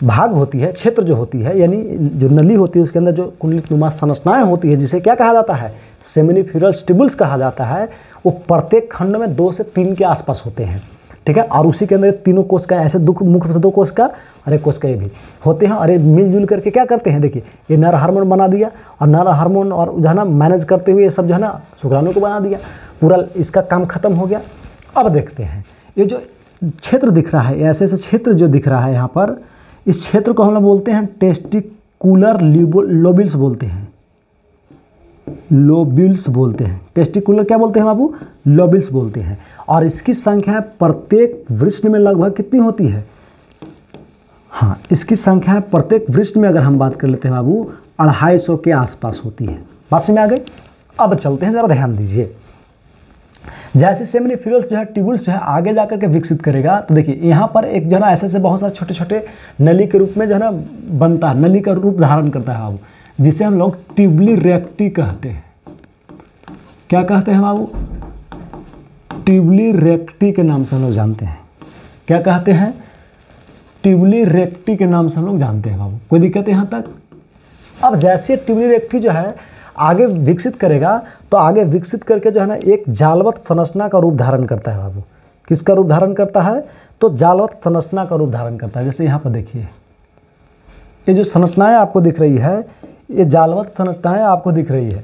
भाग होती है, क्षेत्र जो होती है, यानी जो नली होती है उसके अंदर जो कुंडलिनुमा संरचनाएं होती है, जिसे क्या कहा जाता है? सेमिनिफेरस ट्यूबुल्स कहा जाता है। वो प्रत्येक खंड में 2 से 3 के आसपास होते हैं, ठीक है। और उसी के अंदर तीनों कोशिका ऐसे मुख्य से 2 कोशिका और एक कोशिका ये भी होते हैं, और ये मिलजुल करके क्या करते हैं, देखिए ये नर हार्मोन बना दिया, और नर हार्मोन और जो है ना मैनेज करते हुए ये सब जो है ना शुक्राणु को बना दिया, पूरा इसका काम खत्म हो गया। अब देखते हैं ये जो क्षेत्र दिख रहा है, ऐसे ऐसे क्षेत्र जो दिख रहा है यहाँ पर, इस क्षेत्र को हम लोग बोलते हैं टेस्टिकुलर लोब्यूल्स बोलते हैं, लोब्यूल्स बोलते हैं। टेस्टिकुलर क्या बोलते हैं बाबू? लोब्यूल्स बोलते हैं। और इसकी संख्या प्रत्येक वृष्ण में लगभग कितनी होती है? हाँ, इसकी संख्या प्रत्येक वृष्ण में अगर हम बात कर लेते हैं बाबू 250 के आसपास होती है। बात में आ गई? अब चलते हैं, जरा ध्यान दीजिए। जैसे सेमिनिफेरस जो है ट्यूबुल्स जो है आगे जाकर के विकसित करेगा, तो देखिए यहाँ पर एक जो है ना ऐसे बहुत सारे छोटे छोटे नली के रूप में जो है ना बनता है, नली का रूप धारण करता है बाबू, जिसे हम लोग ट्यूबुली रेक्टी कहते हैं। क्या कहते हैं बाबू? ट्यूबुली रेक्टी के नाम से हम लोग जानते हैं। क्या कहते हैं? ट्यूबुली रेक्टी के नाम से हम लोग जानते हैं बाबू। कोई दिक्कत है यहाँ तक? अब जैसे ट्यूबुली रेक्टी जो है आगे विकसित करेगा, तो आगे विकसित करके जो है ना एक जालवत संरचना का रूप धारण करता है बाबू। किसका रूप धारण करता है? तो जालवत संरचना का रूप धारण करता है। जैसे यहाँ पर देखिए, ये जो संरचनाएं आपको दिख रही है, ये जालवत संरचनाएं आपको दिख रही है।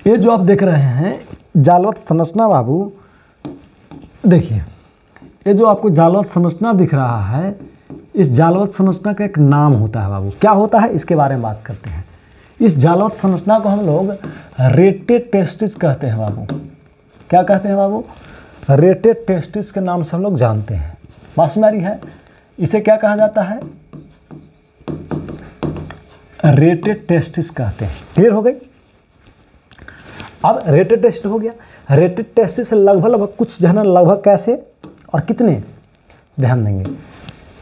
ये जो आप देख रहे हैं जालवत संरचना बाबू, देखिए ये जो आपको जालवत संरचना दिख रहा है, इस जालवत संरचना का एक नाम होता है बाबू। क्या होता है, इसके बारे में बात करते हैं। इस जालवत संरचना को हम लोग रेटेड टेस्टिस कहते हैं बाबू। क्या कहते हैं बाबू? रेटेड टेस्टिस के नाम से हम लोग जानते हैं। बात में आ रही है? इसे क्या कहा जाता है? रेटेड टेस्टिस कहते हैं। क्लियर हो गई? अब रेटेड टेस्ट हो गया। रेटेड टेस्टिस से लगभग कुछ जो है ना, लगभग कैसे और कितने, ध्यान देंगे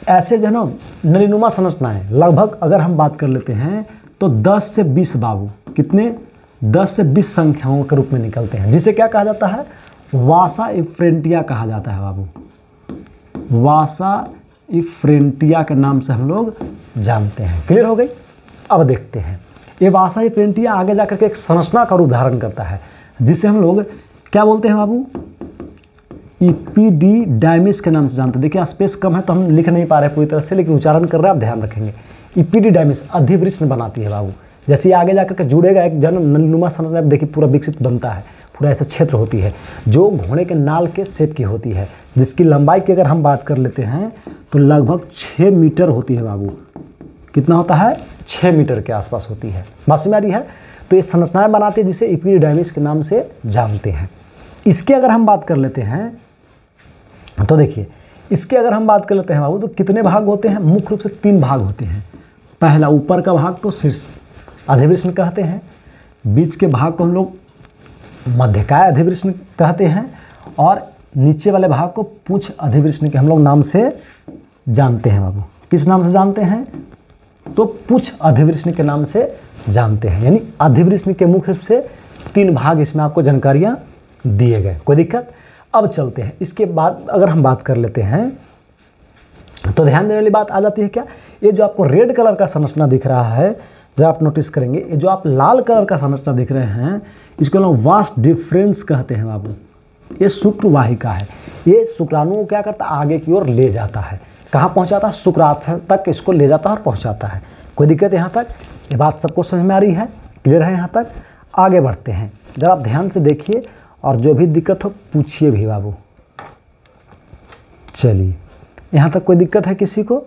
ऐसे जो है ना नलीनुमा संरचनाएं, लगभग अगर हम बात कर लेते हैं तो 10 से 20 बाबू, कितने, 10 से 20 संख्याओं के रूप में निकलते हैं, जिसे क्या कहा जाता है? वासा इफ्रेंटिया कहा जाता है बाबू। वासा इफ्रेंटिया के नाम से हम लोग जानते हैं। क्लियर हो गई? अब देखते हैं ये वासा इफ्रेंटिया आगे जाकर के एक संरचना का रूप धारण करता है, जिसे हम लोग क्या बोलते हैं बाबू? इपीडीडाइमिस के नाम से जानते हैं। देखिए स्पेस कम है तो हम लिख नहीं पा रहे पूरी तरह से, लेकिन उच्चारण कर रहे हैं, आप ध्यान रखेंगे। इपीडीडाइमिस अधिवृष्ण बनाती है बाबू। जैसे ही आगे जाकर के जुड़ेगा एक जन नलनुमा संरचना, देखिए पूरा विकसित बनता है, पूरा ऐसा क्षेत्र होती है जो घोड़े के नाल के शेप की होती है, जिसकी लंबाई की अगर हम बात कर लेते हैं तो लगभग 6 मीटर होती है बाबू। कितना होता है? 6 मीटर के आसपास होती है। बात समझ आ रही है? तो ये संरचनाएं बनाती है जिसे इपीडीडाइमिस के नाम से जानते हैं। इसके अगर हम बात कर लेते हैं तो देखिए, इसके अगर हम बात कर लेते हैं बाबू तो कितने भाग होते हैं? मुख्य रूप से 3 भाग होते हैं। पहला ऊपर का भाग को शीर्ष अधिवृष्ण कहते हैं, बीच के भाग को हम लोग मध्यकाय अधिवृष्ण कहते हैं, और नीचे वाले भाग को पुच्छ अधिवृष्ण के हम लोग नाम से जानते हैं बाबू। किस नाम से जानते हैं? तो पुच्छ अधिवृष्ण के नाम से जानते हैं। यानी अधिवृष्ण के मुख्य रूप से 3 भाग इसमें आपको जानकारियाँ दिए गए। कोई दिक्कत? अब चलते हैं। इसके बाद अगर हम बात कर लेते हैं तो ध्यान देने वाली बात आ जाती है क्या? ये जो आपको रेड कलर का संरचना दिख रहा है, जब आप नोटिस करेंगे, ये जो आप लाल कलर का संरचना दिख रहे हैं, इसको लोग वास्ट डिफरेंस कहते हैं बाबू। ये शुक्र वाहिका है। ये शुक्राणु को क्या करता है? आगे की ओर ले जाता है। कहाँ पहुँचाता है? शुक्रार्थ तक इसको ले जाता है और पहुँचाता है। कोई दिक्कत यहाँ तक? ये बात सबको समझ में आ रही है? क्लियर है यहाँ तक? आगे बढ़ते हैं। जरा आप ध्यान से देखिए और जो भी दिक्कत हो पूछिए भी बाबू। चलिए, यहाँ तक कोई दिक्कत है किसी को?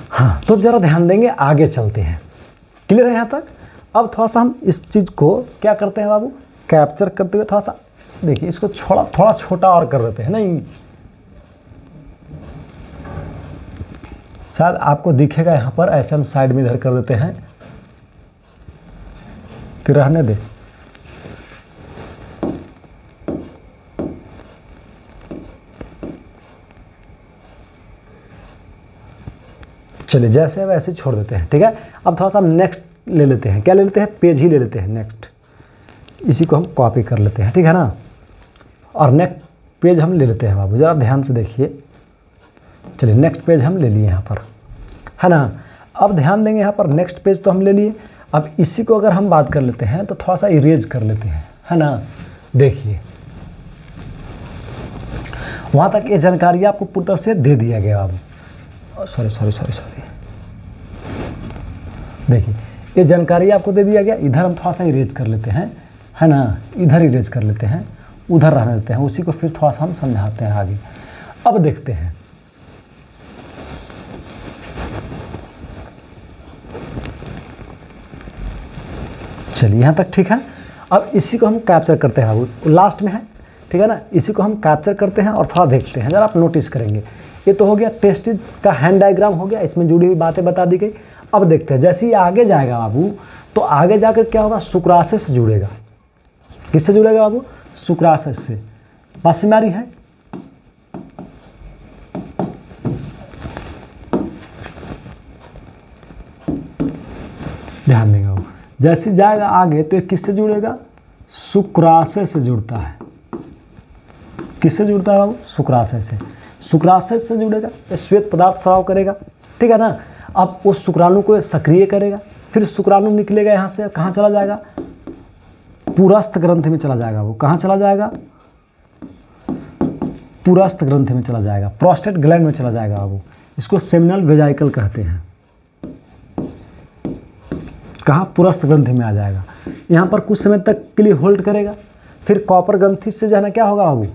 हाँ, तो ज़रा ध्यान देंगे, आगे चलते हैं। क्लियर है यहाँ तक? अब थोड़ा सा हम इस चीज़ को क्या करते हैं बाबू? कैप्चर करते हुए थोड़ा सा देखिए, इसको थोड़ा छोटा और कर देते हैं। नहीं, शायद आपको दिखेगा यहाँ पर, ऐसे हम साइड में इधर कर देते हैं कि रहने दे। चलिए, जैसे वैसे छोड़ देते हैं, ठीक है। अब थोड़ा सा हम नेक्स्ट ले लेते हैं। क्या ले लेते हैं? पेज ही ले लेते हैं, नेक्स्ट। इसी को हम कॉपी कर लेते हैं, ठीक है ना। और नेक्स्ट पेज हम ले लेते हैं बाबू, ज़रा ध्यान से देखिए। चलिए, नेक्स्ट पेज हम ले लिए यहाँ पर, है ना। अब ध्यान देंगे, यहाँ पर नेक्स्ट पेज तो हम ले लिए। अब इसी को अगर हम बात कर लेते हैं तो थोड़ा सा इरेज कर लेते हैं, है ना। देखिए, वहाँ तक ये जानकारी आपको पूरी तरह से दे दिया गया बाबू। सॉरी, देखिए ये जानकारी आपको दे दिया गया। इधर हम थोड़ा सा इरेज कर लेते हैं, है ना। इधर इरेज कर लेते हैं, उधर रहने देते हैं, उसी को फिर थोड़ा सा हम समझाते हैं आगे। अब देखते हैं, चलिए यहाँ तक ठीक है। अब इसी को हम कैप्चर करते हैं बाबू, लास्ट में है, ठीक है ना। इसी को हम कैप्चर करते हैं और थोड़ा देखते हैं। जरा आप नोटिस करेंगे, ये तो हो गया टेस्टिस का हैंड डायग्राम हो गया, इसमें जुड़ी हुई बातें बता दी गई। अब देखते हैं, जैसे ही आगे जाएगा बाबू तो आगे जाकर क्या होगा? शुक्राशय से जुड़ेगा। किससे जुड़ेगा बाबू? शुक्राशय से। बात समझ में आ रही है? ध्यान देंगे बाबू, जैसे जाएगा आगे तो ये किससे जुड़ेगा? शुक्राशय से जुड़ता है। किससे जुड़ता है बाबू? शुक्राशय से। शुक्राशय से जुड़ेगा, ये श्वेत पदार्थ स्राव करेगा, ठीक है ना। अब उस शुक्राणु को सक्रिय करेगा, फिर शुक्राणु निकलेगा यहाँ से, कहाँ चला जाएगा? पुरस्थ ग्रंथि में चला जाएगा। वो कहाँ चला जाएगा? पुरस्थ ग्रंथि में चला जाएगा, प्रोस्टेट ग्लैंड में चला जाएगा बाबू। इसको सेमिनल वेजाइकल कहते हैं। कहाँ? पुरस्थ ग्रंथि में आ जाएगा। यहाँ पर कुछ समय तक के लिए होल्ड करेगा, फिर कॉपर ग्रंथि से जो है ना क्या होगा बाबू?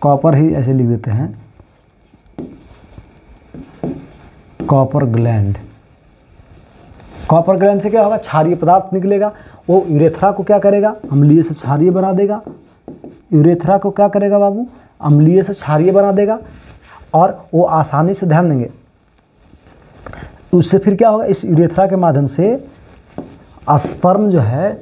कॉपर ही ऐसे लिख देते हैं, कॉपर ग्लैंड। कॉपर ग्लैंड से क्या होगा? क्षारीय पदार्थ निकलेगा, वो यूरेथ्रा को क्या करेगा? अम्लीय से क्षारीय बना देगा। यूरेथ्रा को क्या करेगा बाबू? अम्लीय से क्षारीय बना देगा और वो आसानी से, ध्यान देंगे, उससे फिर क्या होगा, इस यूरेथ्रा के माध्यम से स्पर्म जो है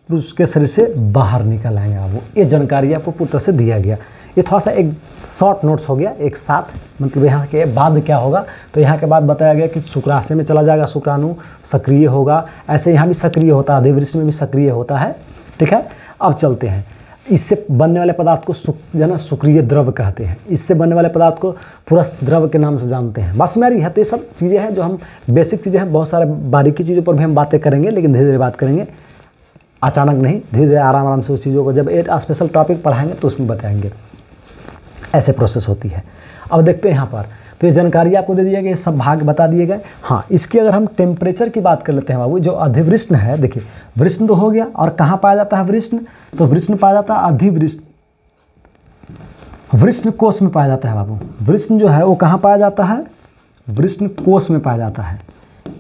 उसके शरीर से बाहर निकल आएंगे। वो ये जानकारी आपको पूरी तरह से दिया गया। ये थोड़ा सा एक शॉर्ट नोट्स हो गया एक साथ, मतलब यहाँ के बाद क्या होगा, तो यहाँ के बाद बताया गया कि शुक्राशय में चला जाएगा, शुक्राणु सक्रिय होगा, ऐसे यहाँ भी सक्रिय होता है, अधिवृष्ण में भी सक्रिय होता है। ठीक है, अब चलते हैं, इससे बनने वाले पदार्थ को जो है ना शुक्रिय द्रव कहते हैं। इससे बनने वाले पदार्थ को पुरस्थ द्रव के नाम से जानते हैं। बस मेरी है, तो ये सब चीज़ें हैं जो हम बेसिक चीज़ें हैं, बहुत सारे बारीकी चीज़ों पर भी हम बातें करेंगे, लेकिन धीरे धीरे बात करेंगे, अचानक नहीं, धीरे धीरे आराम आराम से उस चीज़ों को, जब एक स्पेशल टॉपिक पढ़ाएंगे तो उसमें बताएंगे, ऐसे प्रोसेस होती है। अब देखते हैं यहाँ पर, तो ये जानकारी आपको दे दिया गया, ये सब भाग बता दिए गए। हाँ, इसकी अगर हम टेम्परेचर की बात कर लेते हैं बाबू, जो अधिवृष्ण है, देखिए वृष्ण तो हो गया, और कहाँ पाया जाता है वृष्ण, तो वृष्ण पाया जाता है अधिवृष्ण, वृष्ण कोश में पाया जाता है बाबू। वृष्ण जो है वो कहाँ पाया जाता है, वृष्ण कोश में पाया जाता है।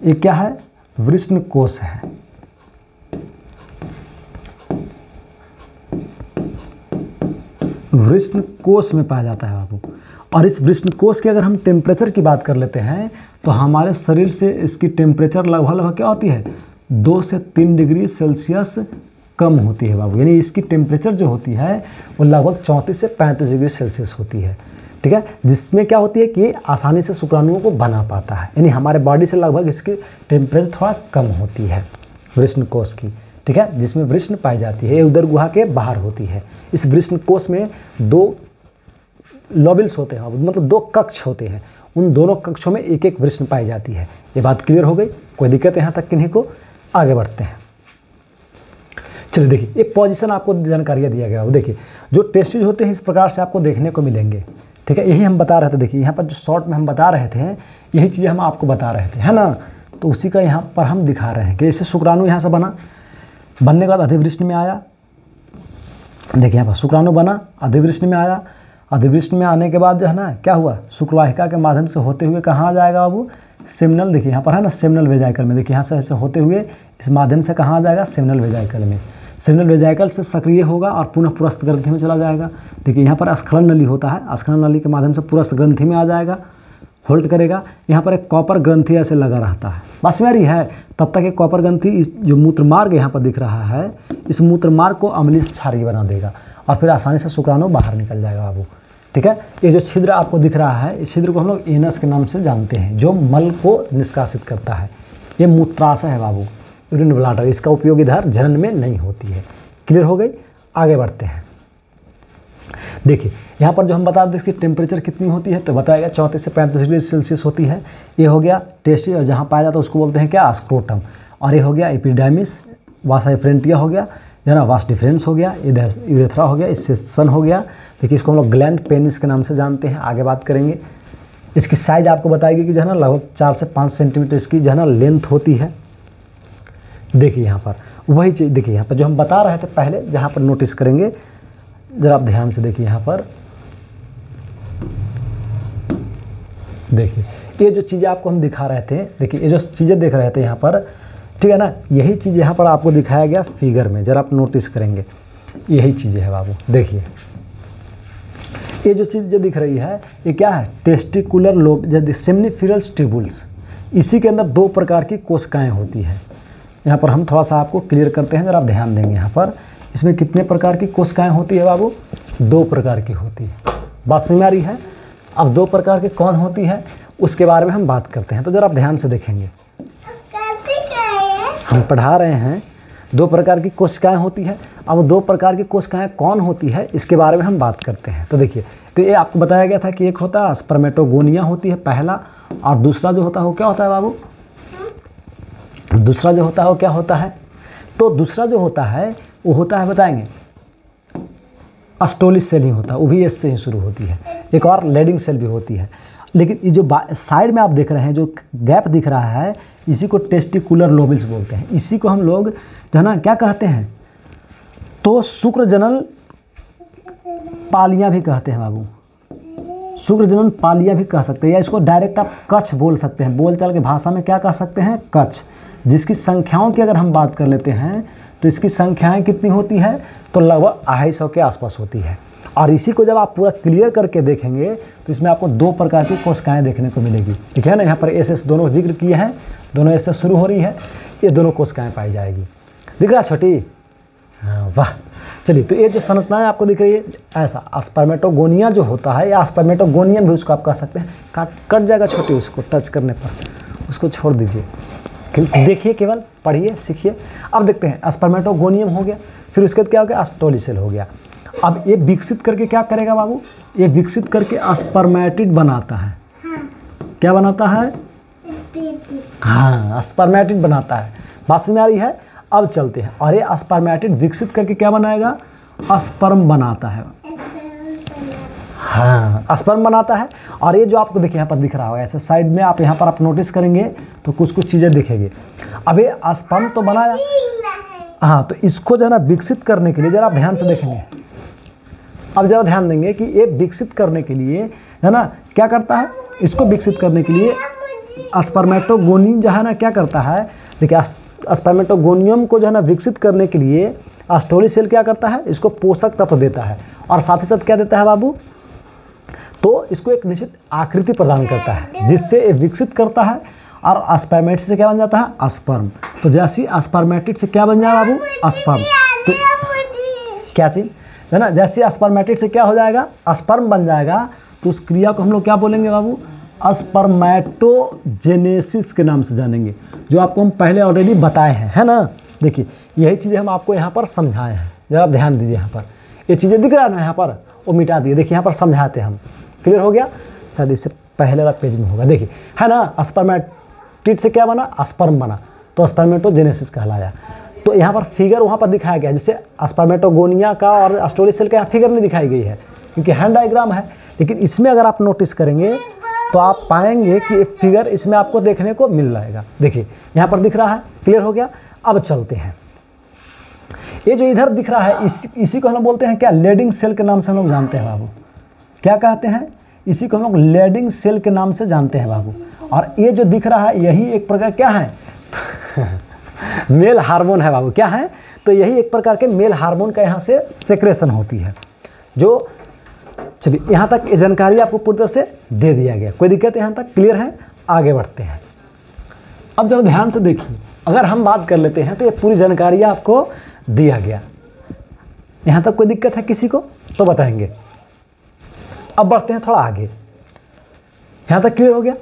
ये क्या है, वृष्ण कोश है। वृष्ण कोश में पाया जाता है बाबू। और इस वृष्ण कोश की अगर हम टेम्परेचर की बात कर लेते हैं, तो हमारे शरीर से इसकी टेम्परेचर लगभग क्या होती है, 2 से 3 डिग्री सेल्सियस कम होती है बाबू। यानी इसकी टेम्परेचर जो होती है वो लगभग 34 से 35 डिग्री सेल्सियस होती है। ठीक है, जिसमें क्या होती है कि आसानी से शुक्राणुओं को बना पाता है, यानी हमारे बॉडी से लगभग इसकी टेम्परेचर थोड़ा कम होती है वृष्ण कोश की। ठीक है, जिसमें वृष्ण पाई जाती है, ये उदर गुहा के बाहर होती है। इस वृष्ण कोश में 2 लॉबिल्स होते हैं, मतलब 2 कक्ष होते हैं, उन दोनों कक्षों में एक एक वृष्ण पाई जाती है। ये बात क्लियर हो गई, कोई दिक्कत यहाँ तक किन्हीं को, आगे बढ़ते हैं। चलिए देखिए, एक पोजीशन आपको जानकारियाँ दिया गया हो। देखिए जो टेस्टिज होते हैं इस प्रकार से आपको देखने को मिलेंगे। ठीक है, यही हम बता रहे थे, देखिए यहाँ पर जो शॉर्ट में हम बता रहे थे, यही चीज़ें हम आपको बता रहे थे, है ना। तो उसी का यहाँ पर हम दिखा रहे हैं कि जैसे शुक्राणु यहाँ से बना, बनने के बाद अधिवृष्ण में आया। देखिए यहाँ पर शुक्राणु बना, अधिवृष्ण में आया, अधिवृष्ण में आने के बाद जो है ना क्या हुआ, शुक्रवाहिका के माध्यम से होते हुए कहाँ आ जाएगा बाबू, सेमिनल, देखिए यहाँ पर है ना सेमिनल वेजाइकल में। देखिए यहाँ से ऐसे होते हुए इस माध्यम से कहाँ आ जाएगा, सेमिनल वेजाइकल में। सेमिनल वेजाइकल से सक्रिय होगा और पुनः पुरस्थ ग्रंथि में चला जाएगा। देखिए यहाँ पर स्खलन नली होता है, स्खलन नली के माध्यम से पुरस्थ ग्रंथि में आ जाएगा, होल्ड करेगा। यहाँ पर एक कॉपर ग्रंथि ऐसे लगा रहता है, बस मेरी है। तब तक एक कॉपर ग्रंथि, जो मूत्रमार्ग यहाँ पर दिख रहा है, इस मूत्रमार्ग को अम्लीय से क्षारीय बना देगा और फिर आसानी से शुक्राणु बाहर निकल जाएगा बाबू। ठीक है, ये जो छिद्र आपको दिख रहा है, इस छिद्र को हम लोग एनस के नाम से जानते हैं, जो मल को निष्कासित करता है। ये मूत्राशय है बाबू, यूरिन ब्लाडर। इसका उपयोग इधर जनन में नहीं होती है। क्लियर हो गई, आगे बढ़ते हैं। देखिए यहाँ पर जो हम बता दें इसकी टेम्परेचर कितनी होती है, तो बताएगा 34 से 35 डिग्री सेल्सियस होती है। ये हो गया टेस्टिस, और जहाँ पाया जाता है उसको बोलते हैं क्या, स्क्रोटम। और ये हो गया एपिडर्मिस, वासा फ्रंटिया हो गया, जो है ना वास डिफरेंस हो गया, इधर यूरेथ्रा हो गया, इससे सन हो गया। देखिए इसको हम लोग ग्लैंड पेनिस के नाम से जानते हैं, आगे बात करेंगे। इसकी साइज आपको बताएगी कि जो है ना लगभग 4 से 5 सेंटीमीटर इसकी जो है ना लेंथ होती है। देखिए यहाँ पर वही चीज़, देखिए यहाँ पर जो हम बता रहे थे पहले, जहाँ पर नोटिस करेंगे जरा आप ध्यान से देखिए। यहाँ पर देखिए ये जो चीज़ें आपको हम दिखा रहे थे, देखिए ये जो चीज़ें देख रहे थे यहाँ पर, ठीक है ना, यही चीज़ यहाँ पर आपको दिखाया गया फिगर में, जरा आप नोटिस करेंगे, यही चीज़ें है बाबू। देखिए ये जो चीज़ दिख रही है ये क्या है, टेस्टिकुलर लोब, जैसे सेमिनिफेरल ट्यूबुल्स। इसी के अंदर 2 प्रकार की कोशिकाएं होती हैं। यहाँ पर हम थोड़ा सा आपको क्लियर करते हैं, जरा आप ध्यान देंगे। यहाँ पर इसमें कितने प्रकार की कोशिकाएं होती है बाबू, 2 प्रकार की होती है। बात समझ में आ रही है। अब 2 प्रकार की कौन होती है उसके बारे में हम बात करते हैं, तो जरा आप ध्यान से देखेंगे। हम पढ़ा रहे हैं 2 प्रकार की कोशिकाएं होती है। अब 2 प्रकार की कोशिकाएं कौन होती है इसके बारे में हम बात करते हैं। तो देखिए, तो ये आपको बताया गया था कि एक होता है स्पर्मेटोगोनिया होती है पहला, और दूसरा जो होता है वो क्या होता है बाबू, दूसरा जो होता है वो क्या होता है, तो दूसरा जो होता है वो होता है, बताएंगे, अस्टोलिस सेल ही होता है, वो भी एस से ही शुरू होती है। एक और लेडिंग सेल भी होती है। लेकिन ये जो साइड में आप देख रहे हैं जो गैप दिख रहा है, इसी को टेस्टिकुलर लोबिल्स बोलते हैं। इसी को हम लोग जो है ना क्या कहते हैं, तो शुक्रजनन पालियाँ भी कहते हैं बाबू, शुक्रजनन पालियाँ भी कह सकते हैं, या इसको डायरेक्ट आप कच्छ बोल सकते हैं। बोलचाल की भाषा में क्या कह सकते हैं, कच्छ। जिसकी संख्याओं की अगर हम बात कर लेते हैं तो इसकी संख्याएं कितनी होती है, तो लगभग 250 के आसपास होती है। और इसी को जब आप पूरा क्लियर करके देखेंगे तो इसमें आपको 2 प्रकार की कोशिकाएं देखने को मिलेगी। ठीक है ना, यहाँ पर एस दोनों जिक्र किए हैं, दोनों एस से शुरू हो रही है, ये दोनों कोशिकाएं पाई जाएगी। दिख रहा छोटी? हाँ, वाह। चलिए, तो ये जो संरचनाएं आपको दिख रही है, ऐसा स्पर्मेटोगोनिया जो होता है या स्पर्मेटोगोनियम भी उसको आप कह सकते हैं। कट जाएगा छोटी, उसको टच करने पर उसको छोड़ दीजिए। देखिए, केवल पढ़िए, सीखिए। अब देखते हैं, स्पर्मेटोगोनियम हो गया, फिर उसके बाद क्या हो गया, एस्टोलिसेल हो गया। अब ये विकसित करके क्या करेगा बाबू, ये विकसित करके स्पर्मेटिड बनाता है। क्या बनाता है? हाँ, स्पर्मेटिड बनाता है। बात समझ में आ रही है? अब चलते हैं, और ये स्पर्मेटिड विकसित करके क्या बनाएगा, स्पर्म बनाता है। हाँ, स्पर्म बनाता है। और ये जो आपको देखिए यहाँ पर दिख रहा होगा, ऐसे साइड में आप यहाँ पर आप नोटिस करेंगे तो कुछ कुछ चीज़ें दिखेंगे। अब ये स्पर्म तो बनाया, हाँ, तो इसको जो है ना विकसित करने के लिए जरा आप ध्यान से देखेंगे। अब जरा ध्यान देंगे कि ये विकसित करने के लिए है ना क्या करता है, इसको विकसित करने के लिए स्पर्मेटोगोनी जो है ना क्या करता है, देखिए स्पर्मेटोगोनियम को जो है ना विकसित करने के लिए एस्टोलिसेल क्या करता है, इसको पोषक तत्व देता है, और साथ ही साथ क्या देता है बाबू, तो इसको एक निश्चित आकृति प्रदान करता है जिससे ये विकसित करता है, और स्पर्मेटिड से क्या बन जाता है, स्पर्म। तो जैसे स्पर्मेटिड से क्या बन जाएगा बाबू, स्पर्म। तो क्या चीज़ है ना, जैसे स्पर्मेटिड से क्या हो जाएगा, स्पर्म बन जाएगा, तो उस क्रिया को हम लोग क्या बोलेंगे बाबू, स्पर्मेटोजेनेसिस के नाम से जानेंगे, जो आपको हम पहले ऑलरेडी बताए हैं, है ना। देखिए, यही चीज़ें हम आपको यहाँ पर समझाए हैं, जरा ध्यान दीजिए। यहाँ पर ये चीज़ें दिख रहा है ना, यहाँ पर वो मिटा दिए। देखिए, यहाँ पर समझाते हैं हम। क्लियर हो गया? शायद इससे पहले वाला पेज में होगा, देखिए, है ना। स्पर्मेटिड से क्या बना, स्पर्म बना, तो स्पर्मेटोजेनेसिस कहलाया। तो यहाँ पर फिगर वहाँ पर दिखाया गया, जैसे स्पर्मेटोगोनिया का और एस्टोलिसेल का यहाँ फिगर नहीं दिखाई गई है क्योंकि हैंड डायग्राम है, लेकिन इसमें अगर आप नोटिस करेंगे तो आप पाएंगे कि फिगर इसमें आपको देखने को मिल जाएगा। देखिए, यहाँ पर दिख रहा है। क्लियर हो गया? अब चलते हैं, ये जो इधर दिख रहा है इसी को हम लोग बोलते हैं क्या, लेडिंग सेल के नाम से हम लोग जानते हैं बाबू। क्या कहते हैं? इसी को हम लोग लेडिंग सेल के नाम से जानते हैं बाबू। और ये जो दिख रहा है यही एक प्रकार क्या है मेल हार्मोन है बाबू। क्या है? तो यही एक प्रकार के मेल हार्मोन का यहाँ से सेक्रेशन होती है। जो चलिए, यहाँ तक ये जानकारी आपको पूरी तरह से दे दिया गया, कोई दिक्कत यहाँ तक? क्लियर है? आगे बढ़ते हैं। अब जरा ध्यान से देखिए, अगर हम बात कर लेते हैं तो ये पूरी जानकारी आपको दिया गया। यहाँ तक कोई दिक्कत है किसी को तो बताएंगे। अब बढ़ते हैं थोड़ा आगे। यहाँ तक क्लियर हो गया?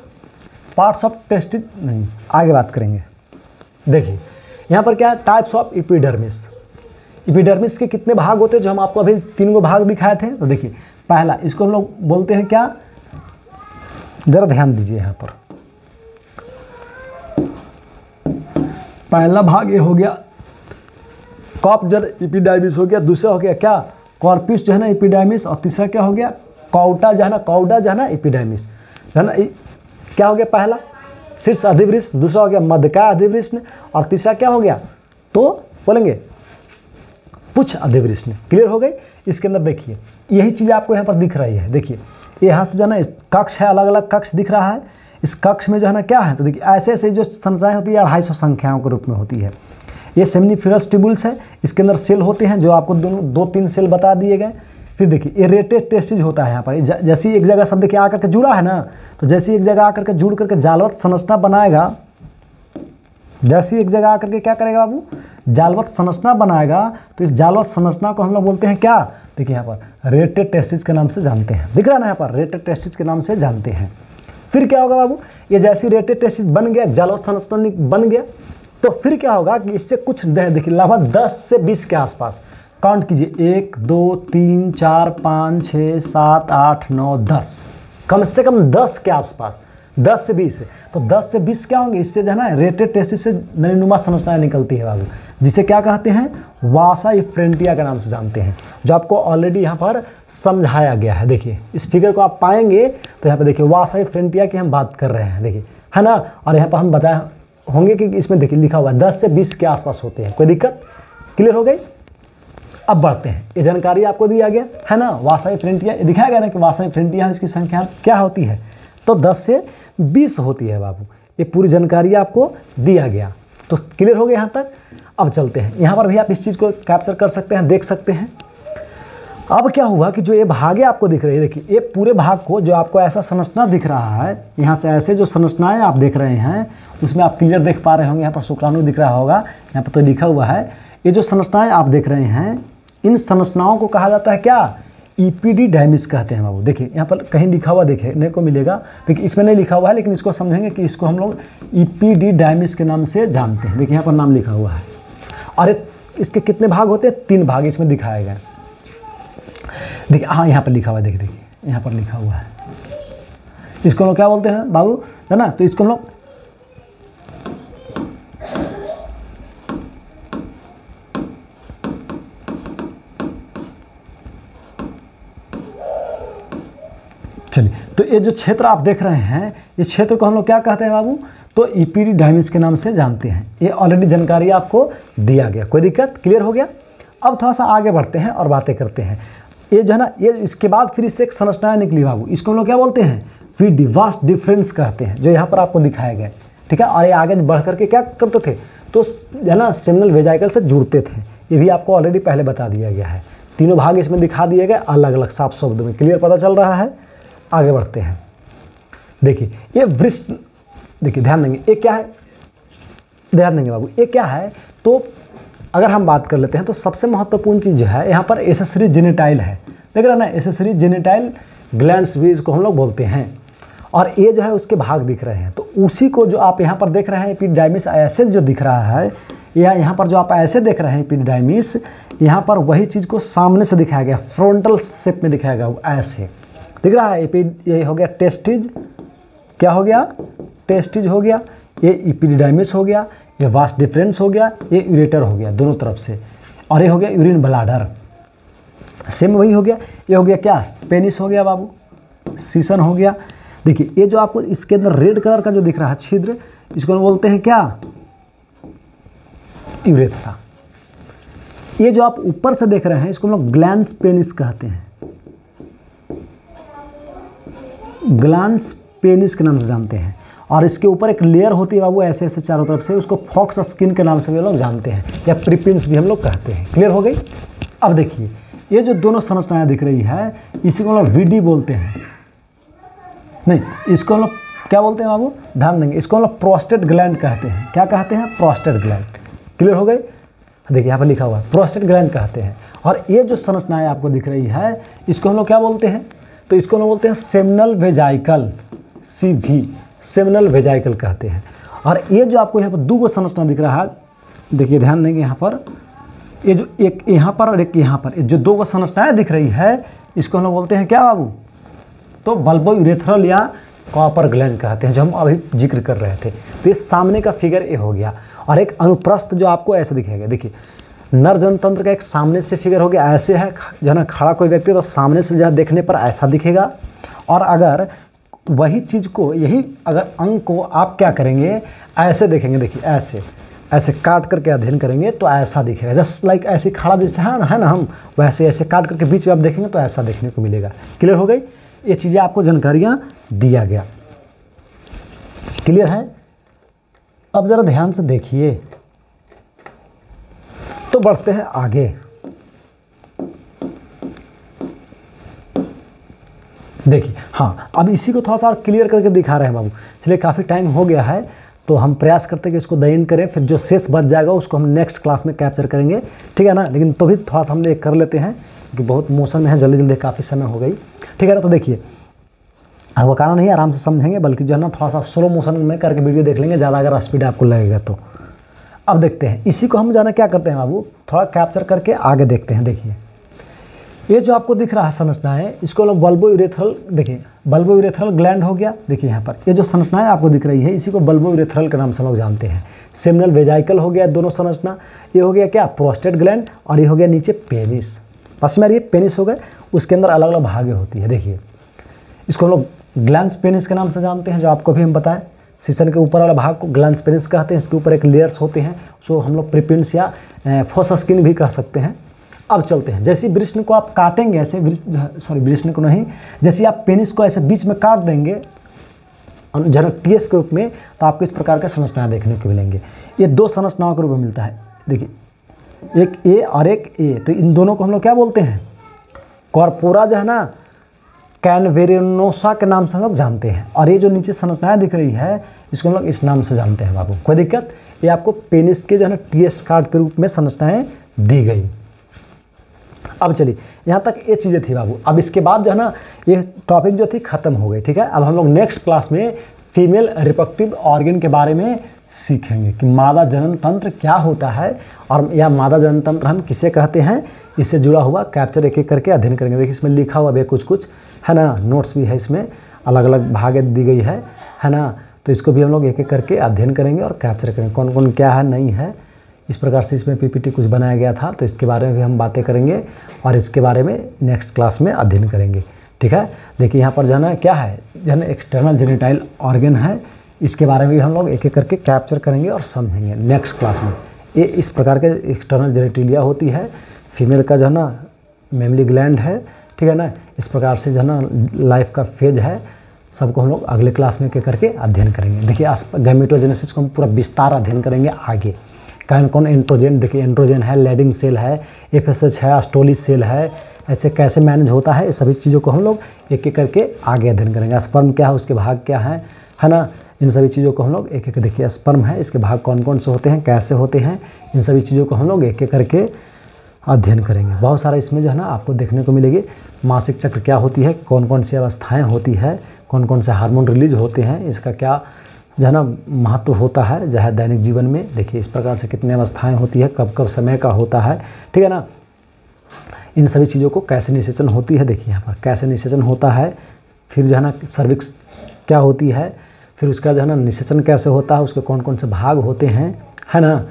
पार्ट्स ऑफ टेस्टिज नहीं, आगे बात करेंगे। देखिए, यहाँ पर क्या है, टाइप्स ऑफ एपिडर्मिस। एपिडर्मिस के कितने भाग होते हैं, जो हम आपको अभी 3 भाग दिखाए थे। तो देखिए, पहला इसको हम लोग बोलते हैं क्या, जरा ध्यान दीजिए। यहाँ पर पहला भाग ये हो गया कॉर्पस एपिडर्मिस हो गया, दूसरा हो गया क्या, कॉर्पस जो है ना एपिडर्मिस, और तीसरा क्या हो गया, कॉडा जो है ना एपिडर्मिस, है ना। क्या हो गया, पहला शीर्ष अधिवृष्ण, दूसरा हो गया मध्यकाय अधिवृष्ण, और तीसरा क्या हो गया, तो बोलेंगे पुच्छ अधिवृष्ण। क्लियर हो गई? इसके अंदर देखिए, यही चीज़ आपको यहाँ पर दिख रही है। देखिए, यहाँ से जो है ना कक्ष है, अलग अलग कक्ष दिख रहा है। इस कक्ष में जो है ना क्या है, तो देखिए ऐसे ऐसे जो संख्याएँ होती है 250 संख्याओं के रूप में होती है। ये सेमिनिफेरस ट्यूबुल्स है, इसके अंदर सेल होते हैं जो आपको 2-3 सेल बता दिए गए। फिर देखिए, ये रेटेड टेस्टिज होता है यहाँ पर। जैसे एक जगह सब देखिए आकर के जुड़ा है ना, तो जैसे एक जगह आकर के जुड़ करके जालवत संरचना बनाएगा, जैसे एक जगह आकर के क्या करेगा बाबू, जालवत संरचना बनाएगा, तो इस जालवत संरचना को हम लोग बोलते हैं क्या, देखिए यहाँ पर रेटेड टेस्टिज के नाम से जानते हैं। दिख रहा है ना, यहाँ पर रेटेड टेस्टिज के नाम से जानते हैं। फिर क्या होगा बाबू, ये जैसे रेटेड टेस्टिज बन गया, जालवत संरचना बन गया, तो फिर क्या होगा कि इससे कुछ देखिए लगभग 10 से 20 के आसपास काउंट कीजिए, 1 2 3 4 5 6 7 8 9 10, कम से कम 10 के आसपास, 10 से 20। तो 10 से 20 क्या होंगे, इससे जो है ना रेटेड टेस्टिज से नलीनुमा संरचनाएं निकलती है बाबू, जिसे क्या कहते हैं, वासा इफ्रेंटिया के नाम से जानते हैं, जो आपको ऑलरेडी यहाँ पर समझाया गया है। देखिए, इस फिगर को आप पाएंगे तो यहाँ पर देखिए वासा इफ्रेंटिया की हम बात कर रहे हैं, देखिए, है ना। और यहाँ पर हम बताए होंगे कि इसमें देखिए लिखा हुआ है 10 से 20 के आसपास होते हैं। कोई दिक्कत? क्लियर हो गई? अब बढ़ते हैं, ये जानकारी आपको दिया गया है ना, वासा इफ्रेंटिया दिखाया गया ना कि वासा इफ्रेंटिया इसकी संख्या क्या होती है, तो 10 से 20 होती है बाबू। ये पूरी जानकारी आपको दिया गया, तो क्लियर हो गया यहाँ तक। अब चलते हैं, यहाँ पर भी आप इस चीज़ को कैप्चर कर सकते हैं, देख सकते हैं। अब क्या हुआ कि जो ये भागे आपको दिख रही है, देखिए ये पूरे भाग को जो आपको ऐसा संरचना दिख रहा है, यहाँ से ऐसे जो संरचनाएं आप देख रहे हैं उसमें आप क्लियर देख पा रहे होंगे, यहाँ पर शुक्राणु दिख रहा होगा, यहाँ पर तो लिखा हुआ है। ये जो संरचनाएं आप देख रहे हैं इन संरचनाओं को कहा जाता है क्या, इपीडीडाइमिस कहते हैं बाबू। देखिए यहाँ पर कहीं लिखा हुआ देखने को मिलेगा, देखिए इसमें नहीं लिखा हुआ है लेकिन इसको समझेंगे कि इसको हम लोग इपीडीडाइमिस के नाम से जानते हैं। देखिए यहाँ पर नाम लिखा हुआ है और इसके कितने भाग होते हैं, 3 भाग इसमें दिखाए गए। देखिए हाँ यहाँ पर लिखा हुआ है, देखिए यहाँ पर लिखा हुआ है। इसको हम लोग क्या बोलते हैं बाबू, है ना, तो इसको हम लोग चलिए, तो ये जो क्षेत्र आप देख रहे हैं इस क्षेत्र को हम लोग क्या कहते हैं बाबू, तो इपीडीडाइमिस के नाम से जानते हैं। ये ऑलरेडी जानकारी आपको दिया गया, कोई दिक्कत, क्लियर हो गया। अब थोड़ा सा आगे बढ़ते हैं और बातें करते हैं। ये जो है ना, ये इसके बाद फिर इससे एक संरचना निकली बाबू, इसको हम लोग क्या बोलते हैं, वी वास्ट डिफरेंस कहते हैं, जो यहाँ पर आपको दिखाया गया, ठीक है। और ये आगे बढ़ करके क्या करते थे, तो है ना सेमिनल वेजाइकल से जुड़ते थे। ये भी आपको ऑलरेडी पहले बता दिया गया है। तीनों भाग इसमें दिखा दिए गए अलग अलग साफ शब्द में, क्लियर पता चल रहा है। आगे बढ़ते हैं। देखिए ये वृष्ण, देखिए ध्यान देंगे ये क्या है, ध्यान देंगे बाबू ये क्या है। तो अगर हम बात कर लेते हैं तो सबसे महत्वपूर्ण चीज़ है यहाँ पर एसेसरी जेनिटाइल है, देख रहे हैं ना, एसेसरी जेनिटाइल ग्लैंड्स भी इसको हम लोग बोलते हैं। और ये जो है उसके भाग दिख रहे हैं, तो उसी को जो आप यहाँ पर देख रहे हैं एपिडाइमिस ऐसे जो दिख रहा है, या यहाँ पर जो आप ऐसे देख रहे हैं एपिडाइमिस, यहाँ पर वही चीज़ को सामने से दिखाया गया, फ्रंटल शेप में दिखाया गया, ऐसे दिख रहा है। ये हो गया टेस्टिज, क्या हो गया, टेस्टिज हो गया, ये एपिडाइमिस हो गया, ये वास्ट डिफरेंस हो गया, ये यूरेटर हो गया दोनों तरफ से, और ये हो गया यूरिन ब्लाडर, सेम वही हो गया। ये हो गया क्या, पेनिस हो गया बाबू, सीसन हो गया। देखिए ये जो आपको इसके अंदर रेड कलर का जो दिख रहा है छिद्र, इसको हम बोलते हैं क्या, यूरेथ्रा। ये जो आप ऊपर से देख रहे हैं इसको हम लोग ग्लैंस पेनिस कहते हैं, ग्लैंस पेनिस के नाम से जानते हैं। और इसके ऊपर एक लेयर होती है बाबू ऐसे ऐसे चारों तरफ से, उसको फॉक्स स्किन के नाम से भी लोग जानते हैं, या प्रिपिन्स भी हम लोग कहते हैं। क्लियर हो गई। अब देखिए ये जो दोनों संरचनाएं दिख रही है इसी को हम लोग वीडी बोलते हैं, नहीं इसको हम लोग क्या बोलते हैं बाबू, ध्यान देंगे, इसको हम लोग प्रोस्टेट ग्लैंड कहते हैं। क्या कहते हैं, प्रोस्टेट ग्लैंड। क्लियर हो गई। देखिए यहाँ पर लिखा हुआ है प्रोस्टेट ग्लैंड कहते हैं। और ये जो संरचनाएं आपको दिख रही है इसको हम लोग क्या बोलते हैं, तो इसको हम लोग बोलते हैं सेमिनल वेजाइकल, CV, सेमिनल वेजाइकल कहते हैं। और ये जो आपको यहाँ पर 2 संरचना दिख रहा है, देखिए ध्यान देंगे यहाँ पर, ये जो एक यहाँ पर और एक यहाँ पर, जो 2 संरचनाएं दिख रही है इसको हम लोग बोलते हैं क्या बाबू, तो बल्बो यूरेथ्रल या कॉपर ग्लैंड कहते हैं, जो हम अभी जिक्र कर रहे थे। तो ये सामने का फिगर ये हो गया। और एक अनुप्रस्थ जो आपको ऐसे दिखेगा, देखिए नर जनतंत्र का एक सामने से फिगर हो गया, ऐसे है जो है ना, खड़ा कोई व्यक्ति तो सामने से जो देखने पर ऐसा दिखेगा। और अगर वही चीज़ को, यही अगर अंग को आप क्या करेंगे, ऐसे देखेंगे, देखिए ऐसे ऐसे काट करके अध्ययन करेंगे तो ऐसा दिखेगा, जस्ट लाइक ऐसे खड़ा जैसे है ना हम, वैसे ऐसे काट करके बीच में आप देखेंगे तो ऐसा देखने को मिलेगा। क्लियर हो गई। ये चीज़ें आपको जानकारियाँ दिया गया, क्लियर है। अब ज़रा ध्यान से देखिए, तो बढ़ते हैं आगे। देखिए हाँ, अब इसी को थोड़ा सा क्लियर करके दिखा रहे हैं बाबू। चलिए काफ़ी टाइम हो गया है तो हम प्रयास करते हैं कि इसको द एंड करें, फिर जो शेष बच जाएगा उसको हम नेक्स्ट क्लास में कैप्चर करेंगे, ठीक है ना। लेकिन तो भी थोड़ा सा हम एक कर लेते हैं कि बहुत मोशन में है, जल्दी जल्दी काफ़ी समय हो गई, ठीक है ना। तो देखिए अब वकाना नहीं, आराम से समझेंगे, बल्कि जो है ना थोड़ा सा स्लो मोशन में करके वीडियो देख लेंगे, ज़्यादा अगर स्पीड आपको लगेगा तो। अब देखते हैं इसी को हम जाना क्या करते हैं बाबू, थोड़ा कैप्चर करके आगे देखते हैं। देखिए ये जो आपको दिख रहा है संरचना है, इसको लोग बल्बो यूरेथ्रल, देखिए बल्बो यूरेथ्रल ग्लैंड हो गया। देखिए यहाँ पर ये जो संरचनाएं आपको दिख रही है इसी को बल्बो यूरेथ्रल के नाम से लोग जानते हैं। सेमिनल वेजाइकल हो गया दोनों संरचना, ये हो गया क्या, प्रोस्टेट ग्लैंड, और ये हो गया नीचे पेनिस। बस में ये पेनिस हो गए, उसके अंदर अलग अलग भागें होती है। देखिए इसको हम लोग ग्लैंस पेनिस के नाम से जानते हैं, जो आपको भी हम बताएं। सीसन के ऊपर वाला भाग को ग्लैंस पेनिस कहते हैं, इसके ऊपर एक लेयर्स होते हैं, सो हम लोग प्रिपिन्स या फोसस्किन भी कह सकते हैं। अब चलते हैं, जैसे वृष्ण को आप काटेंगे ऐसे, वृष्ण को नहीं, जैसे आप पेनिस को ऐसे बीच में काट देंगे टीएस के रूप में, तो आपको इस प्रकार के संरचनाएं देखने को मिलेंगे। ये 2 संरचनाओं के रूप में मिलता है। देखिए एक ए और एक ए, तो इन दोनों को हम लोग क्या बोलते हैं, कॉर्पोरा जो है ना कैनवेरेनोसा के नाम से हम लोग जानते हैं। और ये जो नीचे संरचनाएं दिख रही है इसको हम लोग इस नाम से जानते हैं बाबू, कोई दिक्कत। ये आपको पेनिस के जो है ना टीएस कार्ड के रूप में संरचनाएं दी गई। अब चलिए यहाँ तक ये चीज़ें थी बाबू। अब इसके बाद जो है ना ये टॉपिक जो थी ख़त्म हो गई, ठीक है। अब हम लोग नेक्स्ट क्लास में फीमेल रिप्रोडक्टिव ऑर्गन के बारे में सीखेंगे कि मादा जनन तंत्र क्या होता है और या मादा जनन तंत्र हम किसे कहते हैं। इससे जुड़ा हुआ कैप्चर एक एक करके अध्ययन करेंगे। देखिए इसमें लिखा हुआ भी कुछ कुछ है ना, नोट्स भी है इसमें, अलग अलग भागें दी गई है ना। तो इसको भी हम लोग एक एक करके अध्ययन करेंगे और कैप्चर करेंगे कौन कौन क्या है नहीं है। इस प्रकार से इसमें पीपीटी कुछ बनाया गया था, तो इसके बारे में भी हम बातें करेंगे और इसके बारे में नेक्स्ट क्लास में अध्ययन करेंगे, ठीक है। देखिए यहाँ पर जो है ना क्या है, जो है ना एक्सटर्नल जेनिटाइल ऑर्गन है, इसके बारे में भी हम लोग एक एक करके कैप्चर करेंगे और समझेंगे नेक्स्ट क्लास में। ये इस प्रकार के एक्सटर्नल जेनिटेलिया होती है, फीमेल का जो है ना मेमली ग्लैंड है, ठीक है ना। इस प्रकार से जो है ना लाइफ का फेज है, सबको हम लोग अगले क्लास में एक करके अध्ययन करेंगे। देखिए गैमेटोजेनेसिस को हम पूरा विस्तार अध्ययन करेंगे आगे। कौन कौन एंड्रोजन, देखिए एंड्रोजन है, लैडिंग सेल है, एफएसएच है, अस्टोलिस सेल है, ऐसे कैसे मैनेज होता है, ये सभी चीज़ों को हम लोग एक एक करके आगे अध्ययन करेंगे। स्पर्म क्या है, उसके भाग क्या है ना, इन सभी चीज़ों को हम लोग एक एक, देखिए स्पर्म है, इसके भाग कौन कौन से होते हैं, कैसे होते हैं, इन सभी चीज़ों को हम लोग एक एक करके अध्ययन करेंगे। बहुत सारा इसमें जो है ना आपको देखने को मिलेगी। मासिक चक्र क्या होती है, कौन कौन सी अवस्थाएँ होती है, कौन कौन से हार्मोन रिलीज होते हैं, इसका क्या जो है ना महत्व होता है जो है दैनिक जीवन में। देखिए इस प्रकार से कितनी अवस्थाएं होती है, कब कब समय का होता है, ठीक है ना। इन सभी चीज़ों को कैसे निषेचन होती है, देखिए यहाँ पर कैसे निषेचन होता है, फिर जो है ना सर्विक्स क्या होती है, फिर उसका जो है ना निषेचन कैसे होता है, उसके कौन कौन से भाग होते हैं, है ना।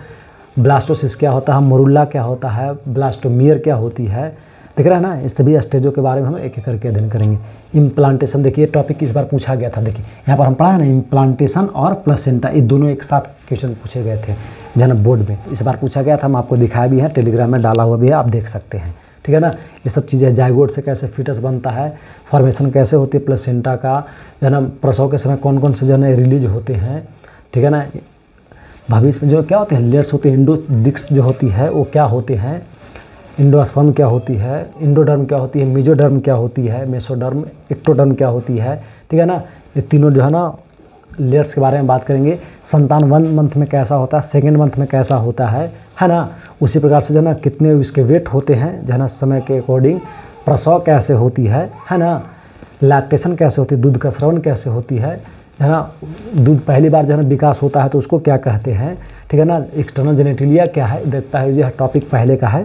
ब्लास्टोसिस क्या होता है, मोरुल्ला क्या होता है, ब्लास्टोमियर क्या होती है, दिख रहा है ना। इस सभी स्टेजों के बारे में हम एक एक करके अध्ययन करेंगे। इम्प्लांटेशन, देखिए ये टॉपिक इस बार पूछा गया था। देखिए यहाँ पर हम पढ़ा है ना, इम्प्लांटेशन और प्लेसेंटा, ये दोनों एक साथ क्वेश्चन पूछे गए थे जन बोर्ड में, इस बार पूछा गया था। हम आपको दिखाया भी है, टेलीग्राम में डाला हुआ भी है, आप देख सकते हैं, ठीक है ना। ये सब चीज़ें, जाइगोट से कैसे फीटस बनता है, फॉर्मेशन कैसे होती है प्लेसेंटा का, जो है ना प्रसव के समय कौन कौन से जो है ना रिलीज होते हैं, ठीक है ना। भविष्य में जो क्या होते हैं लेयर्स होते हैं, इंडोडिक्स जो होती है वो क्या होते हैं, इंडोस्पर्म क्या होती है, इंडोडर्म क्या होती है, मेसोडर्म क्या होती है, मेसोडर्म, एक्टोडर्म क्या होती है, ठीक है ना। ये तीनों जो है ना लेयर्स के बारे में बात करेंगे। संतान 1 मंथ में कैसा होता है, सेकेंड मंथ में कैसा होता है ना। उसी प्रकार से जो है ना कितने इसके वेट होते हैं जो है ना समय के अकॉर्डिंग। प्रसव कैसे होती है ना। लैक्टेशन कैसे होती है, दूध का स्रवण कैसे होती है ना। दूध पहली बार जो है ना विकास होता है तो उसको क्या कहते हैं, ठीक है ना। एक्सटर्नल जेनेटिलिया क्या है, देखता है, जो टॉपिक पहले का है,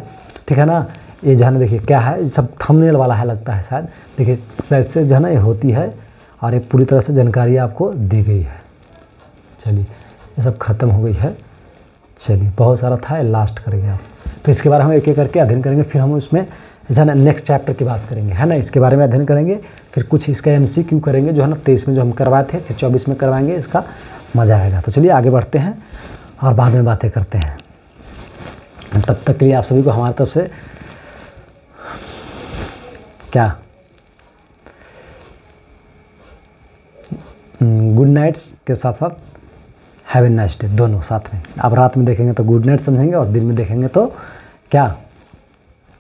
ठीक है ना। ये जो है ना देखिए क्या है, ये सब थंबनेल वाला है लगता है शायद। देखिए कैसे जो है ना ये होती है और ये पूरी तरह से जानकारी आपको दी गई है। चलिए ये सब खत्म हो गई है। चलिए बहुत सारा था, ये लास्ट करेंगे आप, तो इसके बारे में हम एक एक करके अध्ययन करेंगे। फिर हम उसमें जो है ना नेक्स्ट चैप्टर की बात करेंगे, है ना। इसके बारे में अध्ययन करेंगे, फिर कुछ इसका MCQ करेंगे जो है ना 23 में जो हम करवाए थे, फिर 24 में करवाएंगे, इसका मज़ा आएगा। तो चलिए आगे बढ़ते हैं और बाद में बातें करते हैं। तब तक के लिए आप सभी को हमारी तरफ से क्या गुड नाइट्स के साथ साथ हैव ए नाइस डे, दोनों साथ में। आप रात में देखेंगे तो गुड नाइट समझेंगे और दिन में देखेंगे तो क्या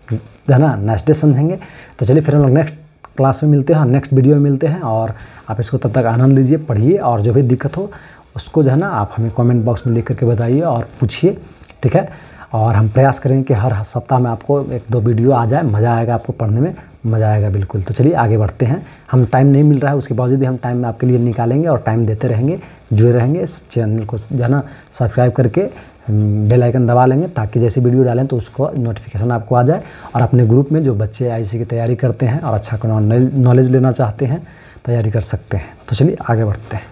है ना नाइस डे समझेंगे। तो चलिए फिर हम लोग नेक्स्ट क्लास में मिलते हैं, नेक्स्ट वीडियो में मिलते हैं। और आप इसको तब तक आनंद लीजिए, पढ़िए, और जो भी दिक्कत हो उसको जो है ना आप हमें कमेंट बॉक्स में लिख करके बताइए और पूछिए, ठीक है। और हम प्रयास करेंगे कि हर सप्ताह में आपको 1-2 वीडियो आ जाए, मज़ा आएगा, आपको पढ़ने में मज़ा आएगा बिल्कुल। तो चलिए आगे बढ़ते हैं। हम टाइम नहीं मिल रहा है, उसके बावजूद भी हम टाइम आपके लिए निकालेंगे और टाइम देते रहेंगे, जुड़े रहेंगे। इस चैनल को जो है ना सब्सक्राइब करके बेल आइकन दबा लेंगे, ताकि जैसे वीडियो डालें तो उसको नोटिफिकेशन आपको आ जाए। और अपने ग्रुप में जो बच्चे IC की तैयारी करते हैं और अच्छा नॉलेज लेना चाहते हैं, तैयारी कर सकते हैं। तो चलिए आगे बढ़ते हैं।